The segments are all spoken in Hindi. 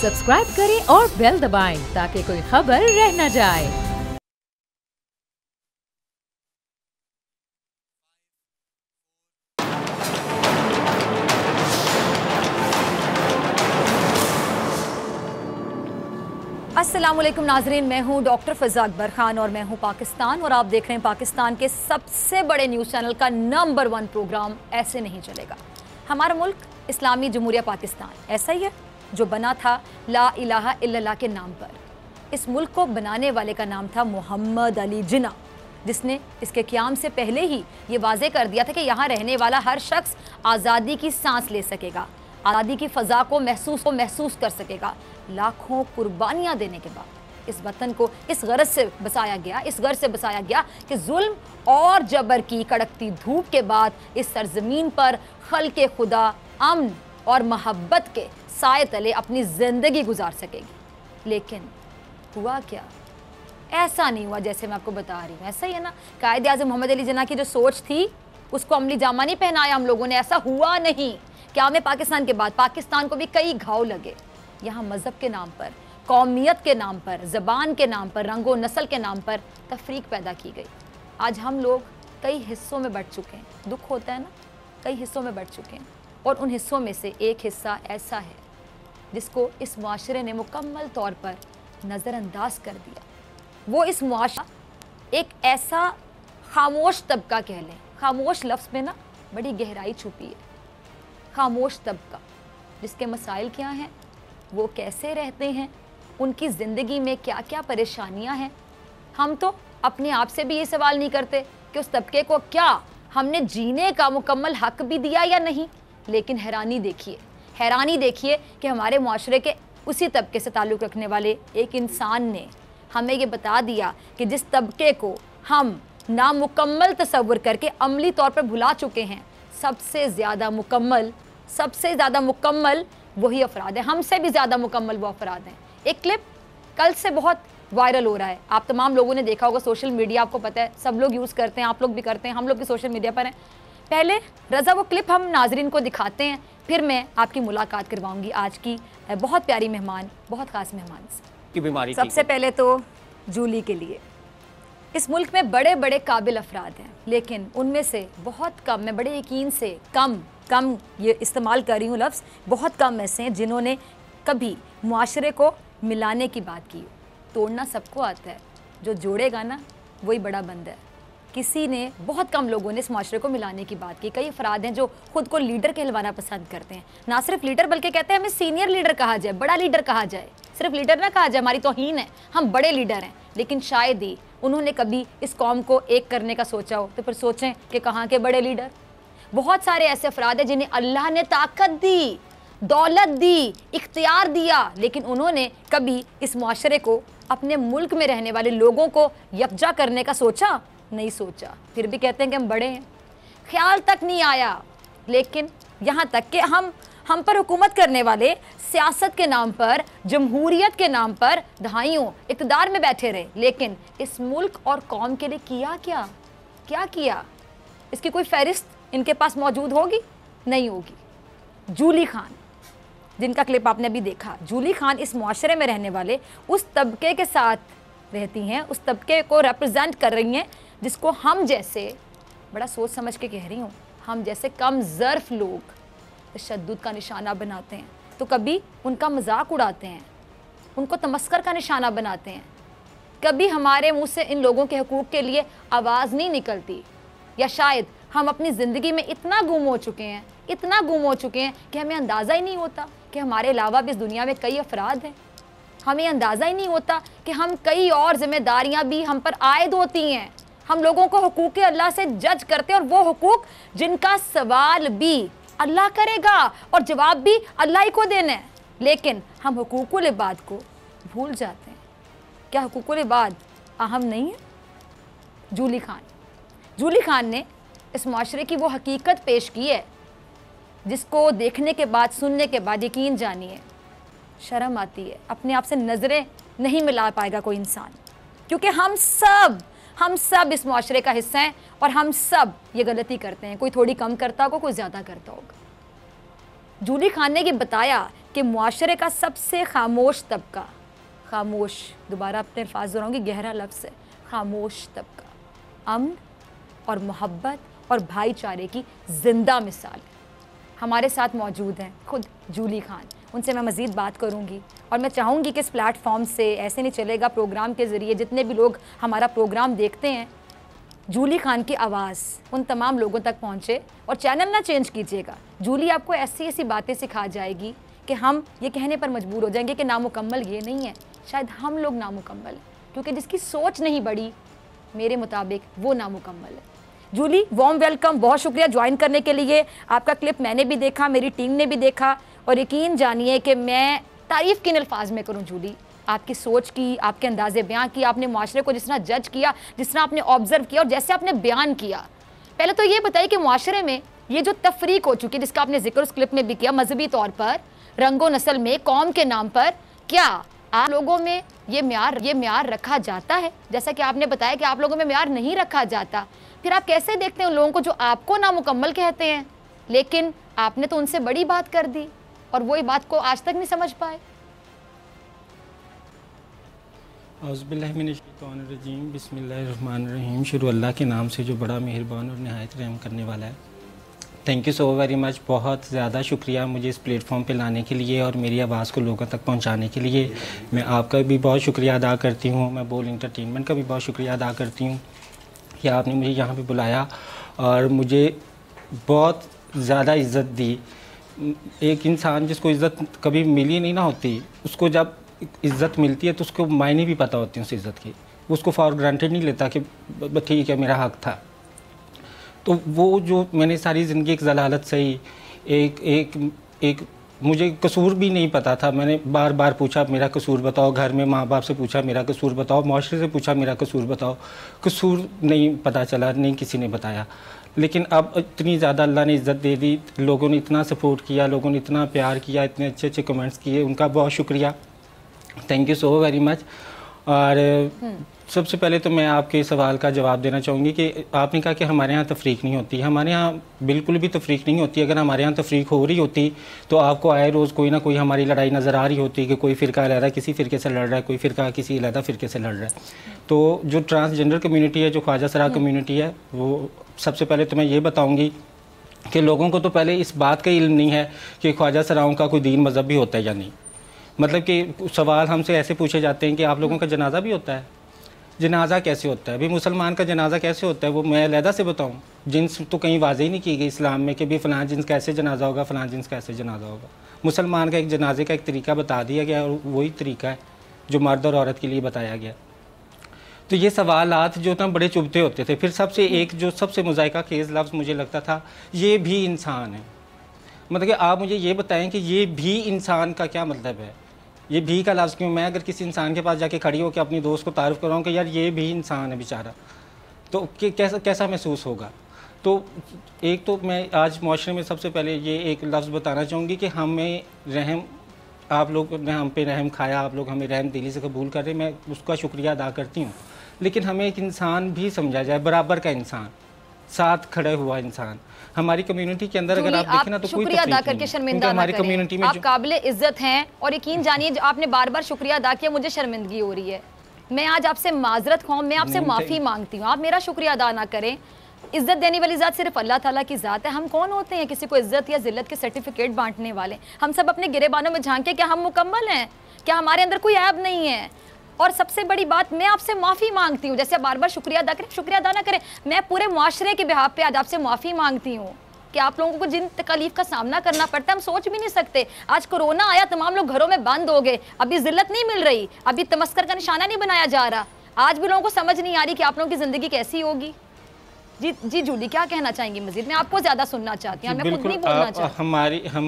सब्सक्राइब करें और बेल दबाएं ताकि कोई खबर रह न जाए। अस्सलामुअलैकुम नाजरीन, मैं हूं डॉक्टर फ़ज़ा अकबर खान और मैं हूं पाकिस्तान और आप देख रहे हैं पाकिस्तान के सबसे बड़े न्यूज़ चैनल का नंबर 1 प्रोग्राम ऐसे नहीं चलेगा। हमारा मुल्क इस्लामी जमहूरिया पाकिस्तान ऐसा ही है जो बना था ला इलाहा इल्लल्लाह के नाम पर। इस मुल्क को बनाने वाले का नाम था मोहम्मद अली जिन्ना, जिसने इसके क़याम से पहले ही ये वाज़े कर दिया था कि यहाँ रहने वाला हर शख्स आज़ादी की सांस ले सकेगा, आज़ादी की फ़ज़ा को महसूस कर सकेगा। लाखों कुर्बानियाँ देने के बाद इस वतन को इस गर्ज से बसाया गया कि जुल्म और जबर की कड़कती धूप के बाद इस सरजमीन पर खल्क़े खुदा अमन और मोहब्बत के साए तले अपनी ज़िंदगी गुजार सकेगी। लेकिन हुआ क्या? ऐसा नहीं हुआ जैसे मैं आपको बता रही हूँ। ऐसा ही है ना, कायदे आज़म मोहम्मद अली जिन्ना की जो सोच थी उसको अमली जामा नहीं पहनाया हम लोगों ने, ऐसा हुआ नहीं। क्या में पाकिस्तान के बाद पाकिस्तान को भी कई घाव लगे। यहाँ मज़हब के नाम पर, कौमियत के नाम पर, ज़बान के नाम पर, रंगो नस्ल के नाम पर तफरीक पैदा की गई। आज हम लोग कई हिस्सों में बँट चुके हैं। दुख होता है ना, कई हिस्सों में बँट चुके हैं और उन हिस्सों में से एक हिस्सा ऐसा है जिसको इस मुआशरे ने मुकम्मल तौर पर नज़रअंदाज कर दिया। वो इस मुआशरा एक ऐसा खामोश तबका कह लें, खामोश लफ्ज़ में ना बड़ी गहराई छुपी है। खामोश तबका जिसके मसाइल क्या हैं, वो कैसे रहते हैं, उनकी ज़िंदगी में क्या क्या परेशानियां हैं। हम तो अपने आप से भी ये सवाल नहीं करते कि उस तबके को क्या हमने जीने का मुकम्मल हक भी दिया या नहीं। लेकिन हैरानी देखिए कि हमारे मुआशरे के उसी तबके से ताल्लुक़ रखने वाले एक इंसान ने हमें ये बता दिया कि जिस तबके को हम नामुकम्मल तसव्वुर करके अमली तौर पर भुला चुके हैं, सबसे ज़्यादा मुकम्मल वही अफराद हैं, हमसे भी ज़्यादा मुकम्मल वो अफराद हैं। एक क्लिप कल से बहुत वायरल हो रहा है, आप तमाम लोगों ने देखा होगा। सोशल मीडिया आपको पता है सब लोग यूज़ करते हैं, आप लोग भी करते हैं, हम लोग भी सोशल मीडिया पर हैं। पहले रज़ा वो क्लिप हम नाजरीन को दिखाते हैं, फिर मैं आपकी मुलाकात करवाऊँगी आज की बहुत प्यारी मेहमान, बहुत ख़ास मेहमान से। बीमारी सबसे पहले तो जूली के लिए, इस मुल्क में बड़े बड़े काबिल अफराद हैं, लेकिन उनमें से बहुत कम, मैं बड़े यकीन से कम ये इस्तेमाल कर रही हूँ लफ्ज़, बहुत कम ऐसे हैं जिन्होंने कभी मुआशरे को मिलाने की बात की। तोड़ना सबको आता है, जो जोड़ेगा ना वही बड़ा बंदा है। बहुत कम लोगों ने इस मुआशरे को मिलाने की बात की। कई अफराद हैं जो ख़ुद को लीडर कहलवाना पसंद करते हैं, ना सिर्फ लीडर बल्कि कहते हैं हमें सीनियर लीडर कहा जाए, बड़ा लीडर कहा जाए। सिर्फ लीडर ना कहा जाए, हमारी तौहीन है, हम बड़े लीडर हैं। लेकिन शायद ही उन्होंने कभी इस कौम को एक करने का सोचा हो, तो फिर सोचें कि कहाँ के बड़े लीडर। बहुत सारे ऐसे अफराद हैं जिन्हें अल्लाह ने ताकत दी, दौलत दी, इख्तियार दिया, लेकिन उन्होंने कभी इस मुआशरे को, अपने मुल्क में रहने वाले लोगों को यकजा करने का नहीं सोचा। फिर भी कहते हैं कि हम बड़े हैं, ख्याल तक नहीं आया। लेकिन यहाँ तक कि हम पर हुकूमत करने वाले सियासत के नाम पर, जमहूरियत के नाम पर दहाइयों इक़्तिदार में बैठे रहे, लेकिन इस मुल्क और कौम के लिए क्या किया, इसकी कोई फहरिस्त इनके पास मौजूद होगी? नहीं होगी। जूली खान, जिनका क्लिप आपने अभी देखा, जूली खान इस मुआशरे में रहने वाले उस तबके के साथ रहती हैं, उस तबके को रिप्रेजेंट कर रही हैं जिसको हम जैसे, बड़ा सोच समझ के कह रही हूँ, हम जैसे कम ज़र्फ लोग तशद्दुद का निशाना बनाते हैं तो कभी उनका मजाक उड़ाते हैं, उनको तमस्कर का निशाना बनाते हैं। कभी हमारे मुँह से इन लोगों के हकूक़ के लिए आवाज़ नहीं निकलती, या शायद हम अपनी ज़िंदगी में इतना गुम हो चुके हैं कि हमें अंदाज़ा ही नहीं होता कि हमारे अलावा भी इस दुनिया में कई अफराद हैं। हमें अंदाज़ा ही नहीं होता कि हम कई और ज़िम्मेदारियां भी हम पर आयद होती हैं। हम लोगों को हुकूक अल्लाह से जज करते हैं, और वो हुकूक जिनका सवाल भी अल्लाह करेगा और जवाब भी अल्लाह ही को देना है, लेकिन हम हुकूकुल इबाद को भूल जाते हैं। क्या हुकूकुल इबाद अहम नहीं है? जूली खान ने इस मुआशरे की वो हकीकत पेश की है जिसको देखने के बाद, सुनने के बाद यकीन जानिए शर्म आती है, अपने आप से नज़रें नहीं मिला पाएगा कोई इंसान, क्योंकि हम सब इस मुआशरे का हिस्सा हैं और हम सब ये गलती करते हैं। कोई थोड़ी कम करता होगा, कोई ज़्यादा करता होगा। जूली खान ने ये बताया कि मुआशरे का सबसे खामोश तबका, खामोश, दोबारा अपने अल्फाज दोहराऊंगी, गहरा लफ्ज़ है खामोश तबका, अमन और मोहब्बत और भाईचारे की ज़िंदा मिसाल हमारे साथ मौजूद हैं खुद जूली खान। उनसे मैं मज़ीद बात करूंगी और मैं चाहूँगी कि इस प्लेटफॉर्म से ऐसे नहीं चलेगा, प्रोग्राम के ज़रिए जितने भी लोग हमारा प्रोग्राम देखते हैं, जूली खान की आवाज़ उन तमाम लोगों तक पहुँचे। और चैनल ना चेंज कीजिएगा, जूली आपको ऐसी ऐसी बातें सिखा जाएगी कि हम ये कहने पर मजबूर हो जाएंगे कि नामुकम्मल ये नहीं है, शायद हम लोग नामुकम्मल हैं, क्योंकि जिसकी सोच नहीं बढ़ी मेरे मुताबिक वो नामुकम्मल है। जूली, वार्म वेलकम, बहुत शुक्रिया ज्वाइन करने के लिए। आपका क्लिप मैंने भी देखा, मेरी टीम ने भी देखा, और यकीन जानिए कि मैं तारीफ़ किन अल्फाज में करूँ जूली, आपकी सोच की, आपके अंदाज़े बयां की, आपने माशरे को जिस तरह जज किया, जिस तरह आपने ऑब्जर्व किया और जैसे आपने बयान किया। पहले तो ये बताइए कि माशरे में ये जो तफरीक हो चुकी है, जिसका आपने जिक्र उस क्लिप में भी किया, मजहबी तौर पर, रंगो नस्ल में, कौम के नाम पर, क्या आप लोगों में ये म्यार रखा जाता है? जैसा कि आपने बताया कि आप लोगों में म्यार नहीं रखा जाता, फिर आप कैसे देखते हैं उन लोगों को जो आपको नामुकम्मल कहते हैं? लेकिन आपने तो उनसे बड़ी बात कर दी और वही बात को आज तक नहीं समझ पाए। औज़ुबिल्लाहिमिनश्शैतानिर्रजीम, बिस्मिल्लाहिर्रहमानिर्रहीम। शुरू अल्लाह के नाम से जो बड़ा मेहरबान और नहायत रहम करने वाला है। Thank you so very much, बहुत ज़्यादा शुक्रिया मुझे इस प्लेटफॉर्म पे लाने के लिए और मेरी आवाज़ को लोगों तक पहुंचाने के लिए। मैं आपका भी बहुत शुक्रिया अदा करती हूँ, मैं बोल इंटरटेनमेंट का भी बहुत शुक्रिया अदा करती हूँ कि आपने मुझे यहाँ पे बुलाया और मुझे बहुत ज़्यादा इज़्ज़त दी। एक इंसान जिसको इज़्ज़त कभी मिली नहीं ना होती, उसको जब इज़्ज़त मिलती है तो उसको मायने भी पता होती है उस इज़्ज़त की, उसको फॉर ग्रांटेड नहीं लेता कि ठीक है मेरा हक़ था। तो वो जो मैंने सारी ज़िंदगी एक ज़लालत सही, एक मुझे कसूर भी नहीं पता था, मैंने बार बार पूछा मेरा कसूर बताओ, घर में माँ बाप से पूछा मेरा कसूर बताओ, माशरे से पूछा मेरा कसूर बताओ, कसूर नहीं पता चला, नहीं किसी ने बताया। लेकिन अब इतनी ज़्यादा अल्लाह ने इज़्ज़त दे दी, लोगों ने इतना सपोर्ट किया, लोगों ने इतना प्यार किया, इतने अच्छे अच्छे कमेंट्स किए, उनका बहुत शुक्रिया, thank you so very much. और सबसे पहले तो मैं आपके सवाल का जवाब देना चाहूँगी कि आपने कहा कि हमारे यहाँ तफरीक नहीं होती। हमारे यहाँ बिल्कुल भी तफरीक नहीं होती। अगर हमारे यहाँ तफरीक हो रही होती तो आपको आए रोज़ कोई ना कोई हमारी लड़ाई नज़र आ रही होती कि कोई फ़िरका अलहदा किसी फ़िरके से लड़ रहा है, कोई फ़िरका किसी अलहदा फ़िरके से लड़ रहा है। तो जो ट्रांसजेंडर कम्यूनिटी है, जो ख्वाजा सरा कम्यूनिटी है, वो सबसे पहले तो मैं ये बताऊँगी कि लोगों को तो पहले इस बात का इल्म नहीं है कि ख्वाजा सराओं का कोई दीन मज़हब भी होता है या नहीं। मतलब कि सवाल हमसे ऐसे पूछे जाते हैं कि आप लोगों का जनाजा भी होता है? जनाजा कैसे होता है? भाई मुसलमान का जनाजा कैसे होता है वो मैं अलहदा से बताऊं? जिन्स तो कहीं वाज़ेह नहीं की गई इस्लाम में कि भाई फ़लाँ जिन्स कैसे जनाजा होगा, फ़लाँ जिन्स कैसे जनाजा होगा। मुसलमान का एक जनाजे का एक तरीका बता दिया गया और वही तरीका है जो मर्द और औरत के लिए बताया गया। तो ये सवालात जो ना बड़े चुभते होते थे। फिर सबसे एक जो सबसे मुज़ायका खेज़ लफ्ज़ मुझे लगता था, ये भी इंसान है। मतलब कि आप मुझे ये बताएं कि ये भी इंसान का क्या मतलब है? ये भी का लफ्ज़ क्यों? मैं अगर किसी इंसान के पास जाके खड़ी हो के अपनी दोस्त को तारीफ़ कर रहा हूँ कि यार ये भी इंसान है बेचारा, तो कैसा महसूस होगा? तो एक तो मैं आज माशरे में सबसे पहले ये एक लफ्ज़ बताना चाहूँगी कि हमें रहम, आप लोग ने हम पे रहम खाया, आप लोग हमें रहम दिली से कबूल कर रहे, मैं उसका शुक्रिया अदा करती हूँ। लेकिन हमें एक इंसान भी समझा जाए, बराबर का इंसान, साथ खड़े हुआ इंसान। हमारी कम्युनिटी के अंदर अगर आप देखें ना तो कोई शुक्रिया अदा करके शर्मिंदा हमारी कम्युनिटी में आप काबिले इज्जत हैं और यकीन जानिए आपने बार बार शुक्रिया अदा किया, मुझे शर्मिंदगी हो रही है। मैं आज आपसे माजरत खाऊं, मैं आपसे माफ़ी मांगती हूँ, आप मेरा शुक्रिया अदा ना करें। इज्जत देने वाली ज़ात सिर्फ अल्लाह ताला की ज़ात है। हम कौन होते हैं किसी को इज्जत या जिल्लत के सर्टिफिकेट बांटने वाले? हम सब अपने गिरेबानों में झांके क्या हम मुकम्मल हैं? क्या हमारे अंदर कोई ऐब नहीं है? और सबसे बड़ी बात, मैं आपसे माफ़ी मांगती हूँ। जैसे आप बार बार शुक्रिया अदा करें, शुक्रिया अदा ना करें, मैं पूरे मुआशरे के बिहाफ पे आज आपसे माफ़ी मांगती हूँ कि आप लोगों को जिन तकलीफ का सामना करना पड़ता है हम सोच भी नहीं सकते। आज कोरोना आया, तमाम लोग घरों में बंद हो गए, अभी जिल्लत नहीं मिल रही, अभी तमस्कर का निशाना नहीं बनाया जा रहा, आज भी लोगों को समझ नहीं आ रही कि आप लोगों की ज़िंदगी कैसी होगी। जी जूली, क्या कहना चाहेंगी मजीद? मैं आपको ज़्यादा सुनना चाहती हूँ, मैं खुद नहीं बोलना चाहती।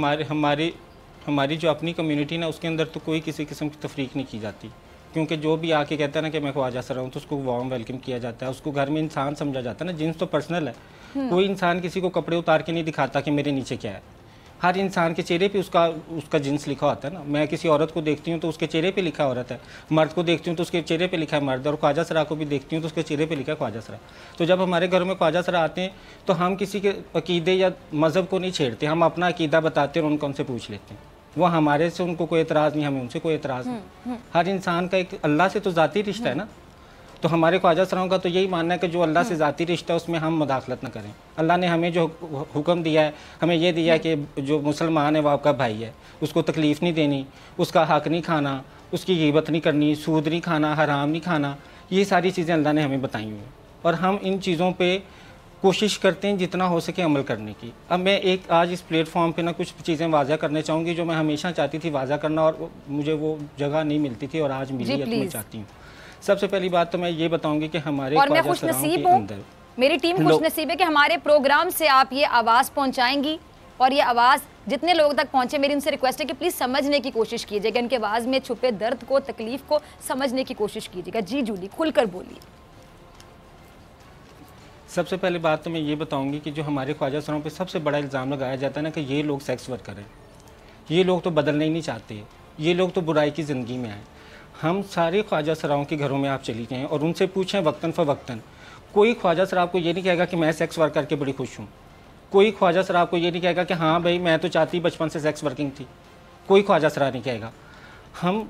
हमारी जो अपनी कम्युनिटी ना, उसके अंदर तो कोई किसी किस्म की तफरीक नहीं की जाती, क्योंकि जो भी आके कहता है ना कि मैं ख्वाजा सरा हूँ तो उसको वार्म वेलकम किया जाता है, उसको घर में इंसान समझा जाता है ना। जिन्स तो पर्सनल है, कोई इंसान किसी को कपड़े उतार के नहीं दिखाता कि मेरे नीचे क्या है। हर इंसान के चेहरे पे उसका जिन्स लिखा होता है ना। मैं किसी औरत को देखती हूँ तो उसके चेहरे पे लिखा औरत है, मर्द को देखती हूँ तो उसके चेहरे पे लिखा है मर्द, और ख्वाजा सरा को भी देखती हूँ तो उसके चेहरे पे लिखा है ख्वाजा सरा। तो जब हमारे घरों में ख्वाजा सरा आते हैं तो हम किसी के अकीदे या मज़हब को नहीं छेड़ते, हम अपना अकीदा बताते हैं और उनको हमसे पूछ लेते हैं वो हमारे से उनको कोई एतराज़ नहीं, हमें उनसे कोई एतराज़ नहीं। हर इंसान का एक अल्लाह से तो ज़ाती रिश्ता है ना। तो हमारे ख्वाजा सराओं का तो यही मानना है कि जो अल्लाह से ज़ाती रिश्ता है उसमें हम मुदाखलत न करें। अल्लाह ने हमें जो हुक्म दिया है, हमें ये दिया है कि जो मुसलमान है वो आपका भाई है, उसको तकलीफ़ नहीं देनी, उसका हक़ नहीं खाना, उसकी ग़ीबत नहीं करनी, सूद नहीं खाना, हराम नहीं खाना, ये सारी चीज़ें अल्लाह ने हमें बताई हुई हैं और हम इन चीज़ों पर कोशिश करते हैं जितना हो सके अमल करने की। अब मैं एक आज इस प्लेटफॉर्म पे ना कुछ चीज़ें वाज़ा करने चाहूँगी जो मैं हमेशा चाहती थी वाज़ा करना और मुझे वो जगह नहीं मिलती थी और आज मिली है, तो मैं चाहती हूँ। सबसे पहली बात तो मैं ये बताऊँगी कि हमारे और मैं खुशनसीब हूँ, मेरी टीम खुशनसीब है कि हमारे प्रोग्राम से आप ये आवाज़ पहुँचाएंगी और ये आवाज़ जितने लोगों तक पहुँचे। मेरी उनसे रिक्वेस्ट है कि प्लीज़ समझने की कोशिश कीजिएगा, इनके आवाज़ में छुपे दर्द को, तकलीफ़ को समझने की कोशिश कीजिएगा। जी जूली, खुलकर बोलिए। सबसे पहली बात तो मैं ये बताऊंगी कि जो हमारे ख्वाजा सराओं पे सबसे बड़ा इल्ज़ाम लगाया जाता है ना कि ये लोग सेक्स वर्कर हैं, ये लोग तो बदलना ही नहीं चाहते, ये लोग तो बुराई की ज़िंदगी में आए। हम सारे ख्वाजा सराओं के घरों में आप चली जाएँ और उनसे पूछें वक्तन फ़वक्तन, कोई ख्वाजा सरा आपको ये नहीं कहेगा कि मैं सेक्स वर्क करके बड़ी खुश हूँ। कोई ख्वाजा सरा आपको ये नहीं कहेगा कि हाँ भाई मैं तो चाहती बचपन से सेक्स वर्किंग थी। कोई ख्वाजा सरा नहीं कहेगा। हम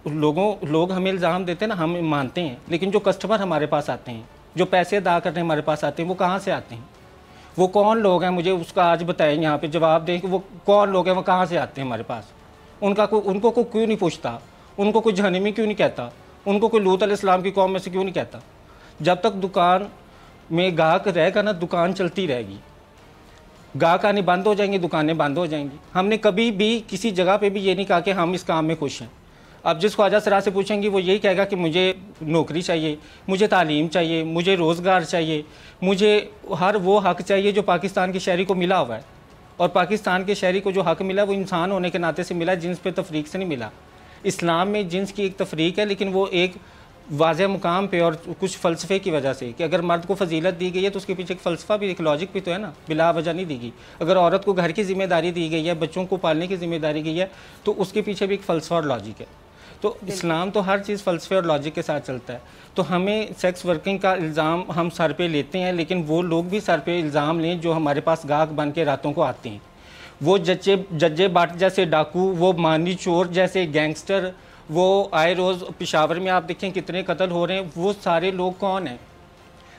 लोग हमें इल्ज़ाम देते हैं ना, हम मानते हैं, लेकिन जो कस्टमर हमारे पास आते हैं, जो पैसे अदा करने हमारे पास आते हैं, वो कहाँ से आते हैं, वो कौन लोग हैं, मुझे उसका आज बताएं, यहाँ पे जवाब दें कि वो कौन लोग हैं, वो कहाँ से आते हैं हमारे पास। उनको कोई क्यों नहीं पूछता, उनको कोई जहन्नमी क्यों नहीं कहता, उनको कोई लूत अलैहिस्सलाम की कौम में से क्यों नहीं कहता। जब तक दुकान में गाहक रहेगा ना, दुकान चलती रहेगी। गाहक आने बंद हो जाएंगी, दुकानें बंद हो जाएंगी। हमने कभी भी किसी जगह पे भी ये नहीं कहा कि हम इस काम में खुश हैं। अब जिस ख्वाजा सरा से पूछेंगी वो यही कहेगा कि मुझे नौकरी चाहिए, मुझे तालीम चाहिए, मुझे रोज़गार चाहिए, मुझे हर वो हक़ चाहिए जो पाकिस्तान के शहरी को मिला हुआ है। और पाकिस्तान के शहरी को जो हक़ मिला वो इंसान होने के नाते से मिला, जिन्स पे तफरीक से नहीं मिला। इस्लाम में जिन्स की एक तफरीक है, लेकिन वो एक वाज़े मुकाम पे और कुछ फ़लसफ़े की वजह से कि अगर मर्द को फजीलत दी गई है तो उसके पीछे एक फ़लसफ़ा भी, एक लॉजिक भी तो है ना, बिला वजह नहीं दी गई। अगर औरत को घर की ज़िम्मेदारी दी गई है, बच्चों को पालने की ज़िम्मेदारी गई है, तो उसके पीछे भी एक फ़लसफ़ा और लॉजिक है। तो इस्लाम तो हर चीज़ फ़लसफ़े और लॉजिक के साथ चलता है। तो हमें सेक्स वर्किंग का इल्ज़ाम हम सर पे लेते हैं, लेकिन वो लोग भी सर पे इल्ज़ाम लें जो हमारे पास गाहक बन के रातों को आते हैं। वो जज्जे बाट जैसे डाकू, वो मानी चोर जैसे गैंगस्टर, वो आए रोज़ पेशावर में आप देखें कितने कत्ल हो रहे हैं, वो सारे लोग कौन हैं?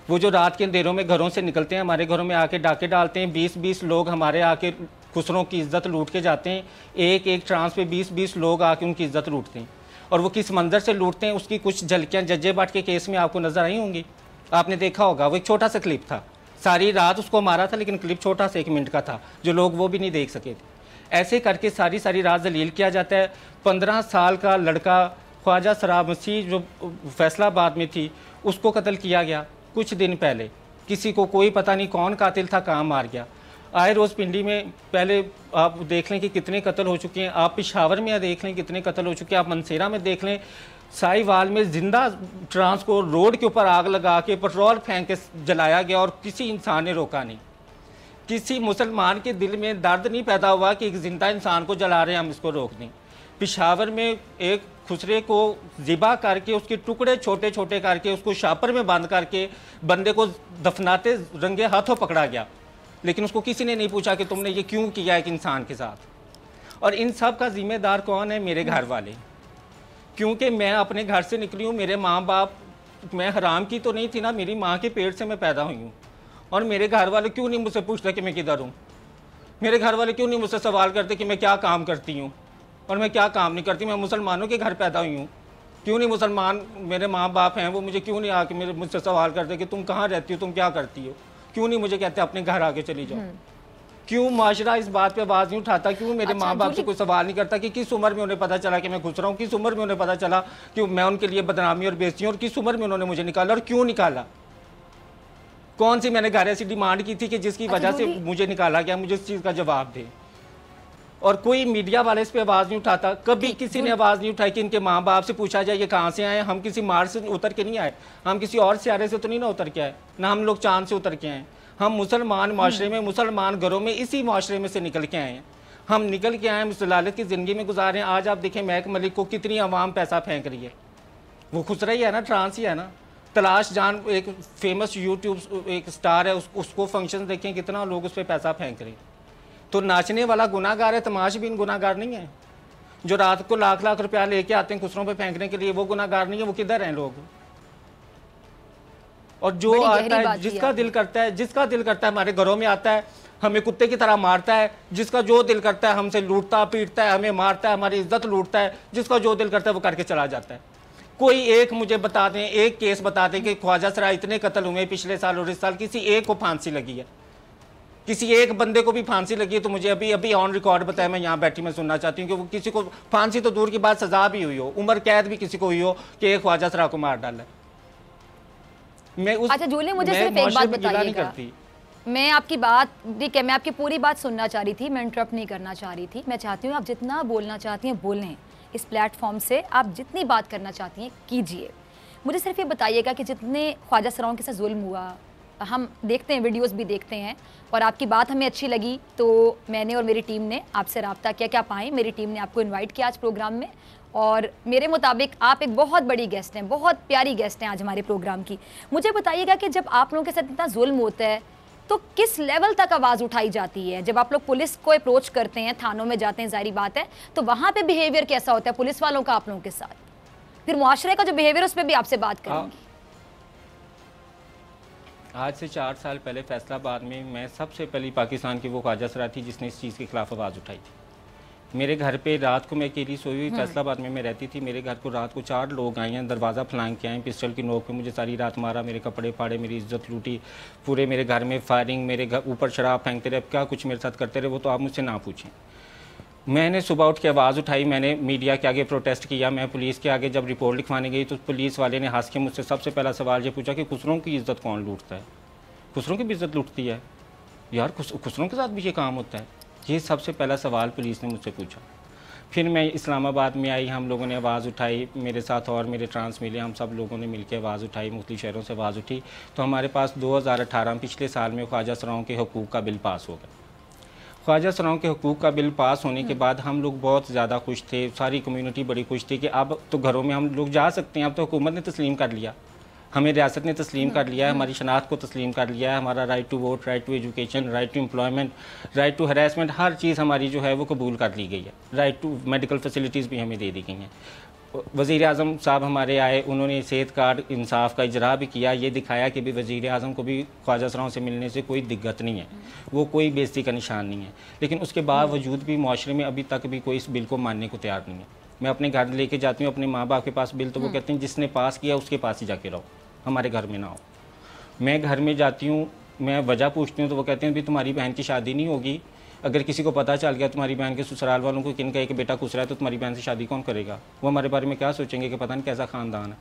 वो जो रात के अंधेरों में घरों से निकलते हैं, हमारे घरों में आके डाके डालते हैं। 20-20 लोग हमारे आके खुसरों की इज़्ज़त लूट के जाते हैं। एक ट्रांस पे 20-20 लोग आके उनकी इज़्ज़त लूटते हैं। और वो किस मंजर से लूटते हैं उसकी कुछ झलकियाँ जज्जे बाट के केस में आपको नज़र आई होंगी, आपने देखा होगा। वो एक छोटा सा क्लिप था, सारी रात उसको मारा था, लेकिन क्लिप छोटा सा 1 मिनट का था, जो लोग वो भी नहीं देख सके थे। ऐसे करके सारी रात जलील किया जाता है। 15 साल का लड़का ख्वाजा सरा मसीह जो फैसलाबाद में थी, उसको कत्ल किया गया कुछ दिन पहले। किसी को कोई पता नहीं कौन कातिल था, कहाँ मार गया। आए रोज़ पिंडी में पहले आप देख लें कि कितने कत्ल हो चुके हैं, आप पेशावर में देख लें कितने कत्ल हो चुके हैं, आप मनसेरा में देख लें, साहिवाल में जिंदा ट्रांस को रोड के ऊपर आग लगा के पेट्रोल फेंक के जलाया गया और किसी इंसान ने रोका नहीं। किसी मुसलमान के दिल में दर्द नहीं पैदा हुआ कि एक जिंदा इंसान को जला रहे हैं, हम इसको रोक दें। पेशावर में एक खुसरे को ज़िबा करके उसके टुकड़े छोटे छोटे करके उसको शापर में बंद करके बंदे को दफनाते रंगे हाथों पकड़ा गया, लेकिन उसको किसी ने नहीं पूछा कि तुमने ये क्यों किया एक इंसान के साथ। और इन सब का जिम्मेदार कौन है? मेरे घर वाले। क्योंकि मैं अपने घर से निकली हूँ, मेरे माँ बाप, मैं हराम की तो नहीं थी ना, मेरी माँ के पेट से मैं पैदा हुई हूँ। और मेरे घर वाले क्यों नहीं मुझसे पूछते कि मैं किधर हूँ? मेरे घर वाले क्यों नहीं मुझसे सवाल करते कि मैं क्या काम करती हूँ और मैं क्या काम नहीं करती? मैं मुसलमानों के घर पैदा हुई हूँ। क्यों नहीं मुसलमान मेरे माँ बाप हैं, वो मुझे क्यों नहीं आके मुझसे सवाल करते कि तुम कहाँ रहती हो, तुम क्या करती हो? क्यों नहीं मुझे कहते अपने घर आके चली जाओ? क्यों माशरा इस बात पे आवाज़ नहीं उठाता? क्यों मेरे माँ बाप से कोई सवाल नहीं करता कि किस उम्र में उन्हें पता चला कि मैं घुस रहा हूँ, किस उम्र में उन्हें पता चला कि मैं उनके लिए बदनामी और बेइज्जती हूँ, और किस उम्र में उन्होंने मुझे निकाला और क्यों निकाला? कौन सी मैंने घर ऐसी डिमांड की थी कि जिसकी वजह से मुझे निकाला गया? मुझे इस चीज़ का जवाब दे। और कोई मीडिया वाले इस पे आवाज़ नहीं उठाता। कभी किसी ने आवाज़ नहीं उठाई कि इनके माँ बाप से पूछा जाए ये कहाँ से आए? हम किसी मार्स से उतर के नहीं आए, हम किसी और सियारे से तो नहीं ना उतर के आए, ना हम लोग चांद से उतर के आए। हम मुसलमान माशरे में, मुसलमान घरों में, इसी माशरे में से निकल के आए हैं। हम निकल के आए, मुसलालत की ज़िंदगी में गुजारे। आज आप देखें महक मलिक को कितनी आवाम पैसा फेंक रही है, वो खुश रही है ना, ट्रांस ही है ना। तलाश जान एक फेमस यूट्यूब एक स्टार है, उसको फंक्शन देखें कितना लोग उस पर पैसा फेंक रहे हैं। तो नाचने वाला गुनाहगार है, तमाशबीन गुनाहगार नहीं है। जो रात को लाख लाख रुपया लेके आते हैं खुसरों पे फेंकने के लिए, वो गुनाहगार नहीं है। वो किधर हैं लोग? और जो आता है, जिसका दिल करता है, जिसका दिल करता है हमारे घरों में आता है, हमें कुत्ते की तरह मारता है, जिसका जो दिल करता है हमसे लूटता पीटता है, हमें मारता है, हमारी इज्जत लूटता है, जिसका जो दिल करता है वो करके चला जाता है। कोई एक मुझे बता दें, एक केस बता दें कि ख्वाजा सराय इतने कत्ल हुए पिछले साल और इस साल, किसी एक को फांसी लगी है, किसी एक बंदे को भी फांसी लगी है तो मुझे अभी अभी ऑन रिकॉर्ड बताया, मैं यहाँ बैठी मैं सुनना चाहती हूँ कि वो किसी को फांसी तो दूर की बात, सजा भी हुई हो, उम्र कैद भी किसी को हुई हो कि एक ख्वाजा सराय को मार डाला। मैं उस अच्छा जूली, मुझे सिर्फ एक बात बताइएगा, मैं आपकी बात, ठीक है, मैं आपकी पूरी बात सुनना चाह रही थी, मैं इंटरप्ट नहीं करना चाह रही थी। मैं चाहती हूँ आप जितना बोलना चाहती हैं बोलें, इस प्लेटफॉर्म से आप जितनी बात करना चाहती हैं कीजिए। मुझे सिर्फ ये बताइएगा कि जितने ख्वाजा सराओं के साथ जुल्म हुआ, हम देखते हैं, वीडियोस भी देखते हैं, और आपकी बात हमें अच्छी लगी तो मैंने और मेरी टीम ने आपसे रब्ता किया कि आप आएँ। मेरी टीम ने आपको इन्वाइट किया आज प्रोग्राम में, और मेरे मुताबिक आप एक बहुत बड़ी गेस्ट हैं, बहुत प्यारी गेस्ट हैं आज हमारे प्रोग्राम की। मुझे बताइएगा कि जब आप लोगों के साथ इतना जुल्म होता है तो किस लेवल तक आवाज़ उठाई जाती है? जब आप लोग पुलिस को अप्रोच करते हैं, थानों में जाते हैं, जाहिर बात है, तो वहाँ पे बिहेवियर कैसा होता है पुलिस वालों का आप लोगों के साथ? फिर मुआशरे का जो बिहेवियर, उस पर भी आपसे बात करूँगी। आज से 4 साल पहले फैसलाबाद में मैं सबसे पहली पाकिस्तान की वो ख्वाजा सराय थी जिसने इस चीज़ के खिलाफ आवाज़ उठाई थी। मेरे घर पे रात को मैं अकेली सोई हुई, फैसलाबाद में मैं रहती थी, मेरे घर को रात को 4 लोग आए हैं, दरवाज़ा फलांग के आए, पिस्टल की नोक पे मुझे सारी रात मारा, मेरे कपड़े फाड़े, मेरी इज्जत लूटी, पूरे मेरे घर में फायरिंग, मेरे घर ऊपर शराब फेंकते रहे, क्या कुछ मेरे साथ करते रहे वो तो आप मुझसे ना पूछें। मैंने सुबह उठ के आवाज़ उठाई, मैंने मीडिया के आगे प्रोटेस्ट किया, मैं पुलिस के आगे जब रिपोर्ट लिखवाने गई तो पुलिस वाले ने हंस के मुझसे सबसे पहला सवाल ये पूछा कि खुसरों की इज्जत कौन लूटता है? खुसरों की भी इज्जत लूटती है यार, खुसरों के साथ भी ये काम होता है? ये सबसे पहला सवाल पुलिस ने मुझसे पूछा। फिर मैं इस्लामाबाद में आई, हम लोगों ने आवाज़ उठाई, मेरे साथ और मेरे ट्रांस मिले, हम सब लोगों ने मिलकर आवाज़ उठाई, मुख्तलिफ शहरों से आवाज़ उठी, तो हमारे पास 2018 पिछले साल में ख्वाजा सराओं के हुकूक़ का बिल पास हो गया। ख्वाजा सराओं के हुकूक़ का बिल पास होने के बाद हम लोग बहुत ज़्यादा खुश थे, सारी कम्यूनिटी बड़ी खुश थी कि अब तो घरों में हम लोग जा सकते हैं, अब तो हुकूमत ने तस्लीम कर लिया, हमें रियासत ने तस्लीम कर लिया है, हमारी शनाख्त को तस्लीम कर लिया है, हमारा right to vote, right to education, right to employment, right to harassment, हर चीज़ हमारी जो है वो कबूल कर ली गई है, राइट टू मेडिकल फैसिलिटीज़ भी हमें दे दी गई हैं। वज़ीर आज़म साहब हमारे आए, उन्होंने सेहत कार्ड इंसाफ का इजरा भी किया, ये दिखाया कि भी वज़ीर आज़म को भी ख्वाजा सराओं से मिलने से कोई दिक्कत नहीं है, वो कोई बेइज्जती का निशान नहीं है, लेकिन उसके बावजूद भी माशरे में अभी तक भी कोई इस बिल को मानने को तैयार नहीं है। मैं अपने घर लेके जाती हूँ अपने माँ बाप के पास बिल, तो वो कहते हैं जिसने पास किया उसके पास ही जाके रहो, हमारे घर में ना हो। मैं घर में जाती हूँ, मैं वजह पूछती हूँ तो वो कहते हैं भी तुम्हारी बहन की शादी नहीं होगी, अगर किसी को पता चल गया तुम्हारी बहन के ससुराल वालों को किन का एक बेटा खुश रहा है तो तुम्हारी बहन से शादी कौन करेगा? वो हमारे बारे में क्या सोचेंगे कि पता नहीं कैसा ख़ानदान है।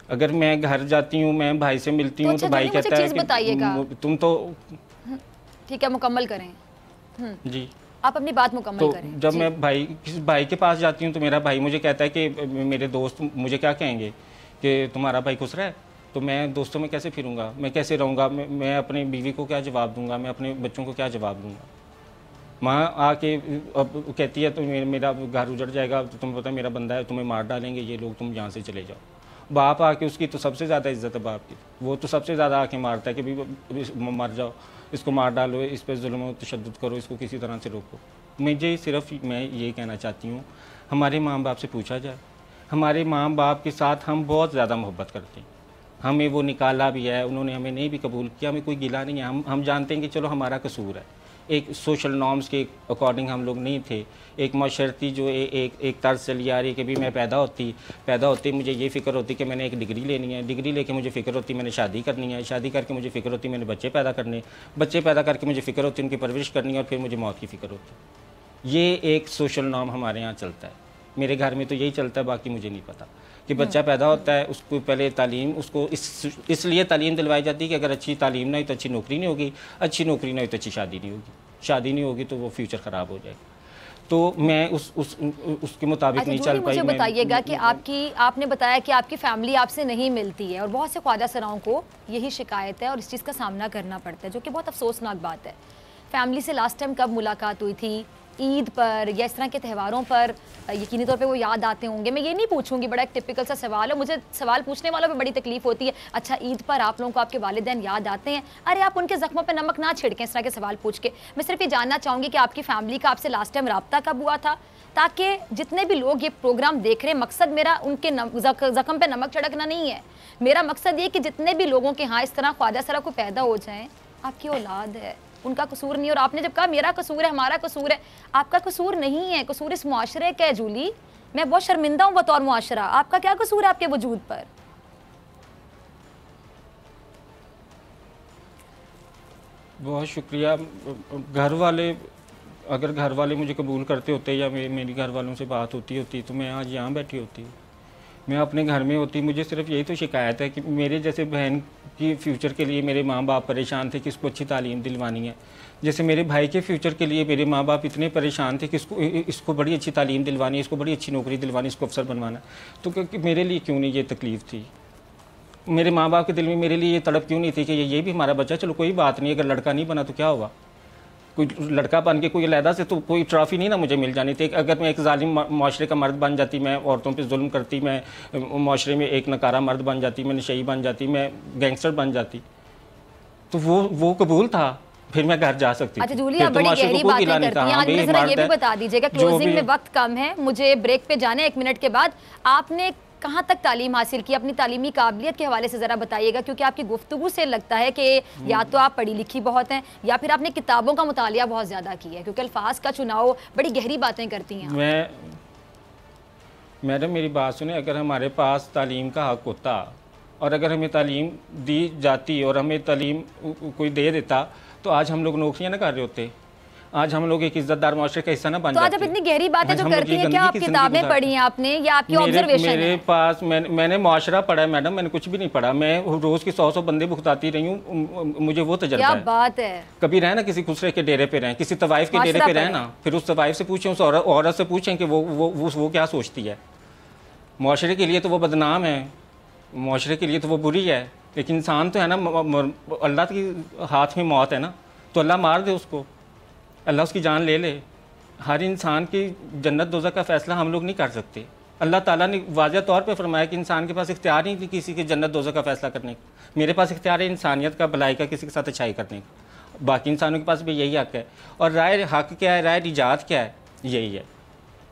अगर मैं घर जाती हूँ, मैं भाई से मिलती हूँ तो भाई कहता है कि तुम तो ठीक है, मुकम्मल करें। जी, आप अपनी बात मुकम्मल करें। जब मैं किसी भाई के पास जाती हूँ तो मेरा भाई मुझे कहता है कि मेरे दोस्त मुझे क्या कहेंगे कि तुम्हारा भाई खुश रहा है, तो मैं दोस्तों में कैसे फिरूंगा, मैं कैसे रहूँगा, मैं अपनी बीवी को क्या जवाब दूंगा, मैं अपने बच्चों को क्या जवाब दूंगा? माँ आके अब कहती है तो मेरा घर उजड़ जाएगा, तो तुम्हें पता है मेरा बंदा है, तुम्हें मार डालेंगे ये लोग, तुम यहाँ से चले जाओ। बाप आके, उसकी तो सबसे ज़्यादा इज्जत है बाप की, वो तो सबसे ज़्यादा आके मारता है कि भाई मर जाओ, इसको मार डालो, इस पर जुल्म तशद्दुद करो, इसको किसी तरह से रोको। मुझे सिर्फ मैं ये कहना चाहती हूँ, हमारे माँ बाप से पूछा जाए, हमारे माँ बाप के साथ हम बहुत ज़्यादा मोहब्बत करते हैं, हमें वो निकाला भी है, उन्होंने हमें नहीं भी कबूल किया, हमें कोई गिला नहीं है, हम जानते हैं कि चलो हमारा कसूर है, एक सोशल नॉर्म्स के अकॉर्डिंग हम लोग नहीं थे, एक माशरती जो एक तर्ज चली आ रही है कि भी मैं पैदा होती मुझे ये फ़िक्र होती कि मैंने एक डिग्री लेनी है, डिग्री लेके मुझे फ़िक्र होती मैंने शादी करनी है, शादी करके मुझे फ़िक्र होती मैंने बच्चे पैदा करने, बच्चे पैदा करके मुझे फ़िक्र होती उनकी परवरिश करनी है, और फिर मुझे मौत की फ़िक्र होती। ये एक सोशल नॉर्म हमारे यहाँ चलता है, मेरे घर में तो यही चलता है, बाकी मुझे नहीं पता। कि बच्चा पैदा होता है उसको पहले तालीम, उसको इसलिए तालीम दिलवाई जाती है कि अगर अच्छी तालीम ना हुई तो अच्छी नौकरी नहीं होगी, अच्छी नौकरी ना हुई तो अच्छी शादी नहीं होगी, शादी नहीं होगी तो वो फ्यूचर ख़राब हो जाएगा। तो मैं उसके मुताबिक नहीं चल पाई। मुझे बताइएगा कि आपने बताया कि आपकी फैमिली आपसे नहीं मिलती है, और बहुत से ख्वाजा सराओं को यही शिकायत है और इस चीज़ का सामना करना पड़ता है, जो कि बहुत अफसोसनाक बात है। फैमिली से लास्ट टाइम कब मुलाकात हुई थी, ईद पर या इस तरह के त्योहारों पर यकीनी तौर पे वो याद आते होंगे। मैं ये नहीं पूछूंगी, बड़ा एक टिपिकल सा सवाल है, मुझे सवाल पूछने वालों पे बड़ी तकलीफ होती है, अच्छा ईद पर आप लोगों को आपके वालिदैन याद आते हैं? अरे आप उनके जख्मों पे नमक ना छिड़कें इस तरह के सवाल पूछ के। मैं सिर्फ ये जानना चाहूँगी कि आपकी फैमिली का आपसे लास्ट टाइम रब्ता कब हुआ था, ताकि जितने भी लोग ये प्रोग्राम देख रहे हैं, मकसद मेरा उनके जख्म पे नमक छिड़कना नहीं है, मेरा मकसद ये कि जितने भी लोगों के यहाँ इस तरह ख्वाजा सरा को पैदा हो जाएँ, आपकी औलाद है, उनका कसूर नहीं। और आपने जब कहा मेरा कसूर है, हमारा कसूर है, आपका कसूर नहीं है, कसूर इस मुआशरे का है जूली। मैं बहुत शर्मिंदा हूँ बतौर मुआशरा, आपका क्या कसूर है आपके वजूद पर? बहुत शुक्रिया। घर वाले, अगर घर वाले मुझे कबूल करते होते या मेरी घर वालों से बात होती तो मैं आज यहाँ बैठी होती, मैं अपने घर में होती। मुझे सिर्फ यही तो शिकायत है कि मेरे जैसे बहन की फ्यूचर के लिए मेरे माँ बाप परेशान थे कि इसको अच्छी तालीम दिलवानी है, जैसे मेरे भाई के फ्यूचर के लिए मेरे माँ बाप इतने परेशान थे कि इसको बड़ी अच्छी तालीम दिलवानी है, इसको बड़ी अच्छी नौकरी दिलवानी, इसको अफसर बनवाना। तो मेरे लिए क्यों नहीं ये तकलीफ़ थी? मेरे माँ बाप के दिल में मेरे लिए ये तड़प क्यों नहीं थी कि ये भी हमारा बच्चा, चलो कोई बात नहीं, अगर लड़का नहीं बना तो क्या हुआ, कोई लड़का बन के कोई अलहदा से तो कोई ट्रॉफी नहीं ना मुझे मिल जानी थी। अगर मैं एक जालिम माशरे का मर्द बन जाती, मैं औरतों पे जुल्म करती, मैं माशरे में एक नकारा मर्द बन जाती, मैं नशई बन जाती, मैं गैंगस्टर बन जाती, तो वो कबूल था, फिर मैं घर जा सकती। अच्छा जूली, आप बड़ी गहरी बातें करती हैं। आज मुझे जरा ये भी बता दीजिएगा, क्लोजिंग में वक्त कम है, मुझे ब्रेक पे जाना है 1 मिनट के बाद। आपने कहाँ तक तालीम हासिल की, अपनी तालीमी काबिलियत के हवाले से ज़रा बताइएगा, क्योंकि आपकी गुफ्तगू से लगता है कि या तो आप पढ़ी लिखी बहुत हैं या फिर आपने किताबों का मुतालिया बहुत ज़्यादा किया है, क्योंकि अल्फाज का चुनाव, बड़ी गहरी बातें करती हैं। मैडम मेरी बात सुने, अगर हमारे पास तालीम का हक होता और अगर हमें तालीम दी जाती और हमें तालीम कोई दे देता तो आज हम लोग नौकरियाँ ना कर रहे होते, आज हम लोग एक इज्जतदार माशरे का हिस्सा ना बन जाते। तो आज आप इतनी गहरी बातें जो करती हैं, क्या आप किताबें पढ़ी हैं आपने या आपकी ऑब्जर्वेशन है? मेरे पास मैंने माशरा पढ़ा है मैडम, मैंने कुछ भी नहीं पढ़ा, मैं रोज की 100 बंदे भुगताती रही हूँ, मुझे वो तजुर्बा है। क्या बात है। कभी रहे ना किसी दूसरे के डेरे पे रहें, किसी तवाइफ के डेरे पे रहें ना, फिर उस तवाइफ से पूछें, उस औरत से पूछें कि वो क्या सोचती है। माशरे के लिए तो वो बदनाम है, माशरे के लिए तो वो बुरी है, लेकिन इंसान तो है ना, अल्लाह के हाथ में मौत है ना, तो अल्लाह मार दे उसको, अल्लाह उसकी जान ले ले। हर इंसान की जन्नत दोज़ख का फ़ैसला हम लोग नहीं कर सकते। अल्लाह ताला ने वाज़ह तौर पे फरमाया कि इंसान के पास इख्तियार नहीं थी किसी की जन्नत दोज़ख का फ़ैसला करने का। मेरे पास इख्तियार है इंसानियत का, भलाई का, किसी के साथ अच्छाई करने का। बाकी इंसानों के पास भी यही हक़ है। और राय हक़ क्या है, राय निजात क्या है, यही है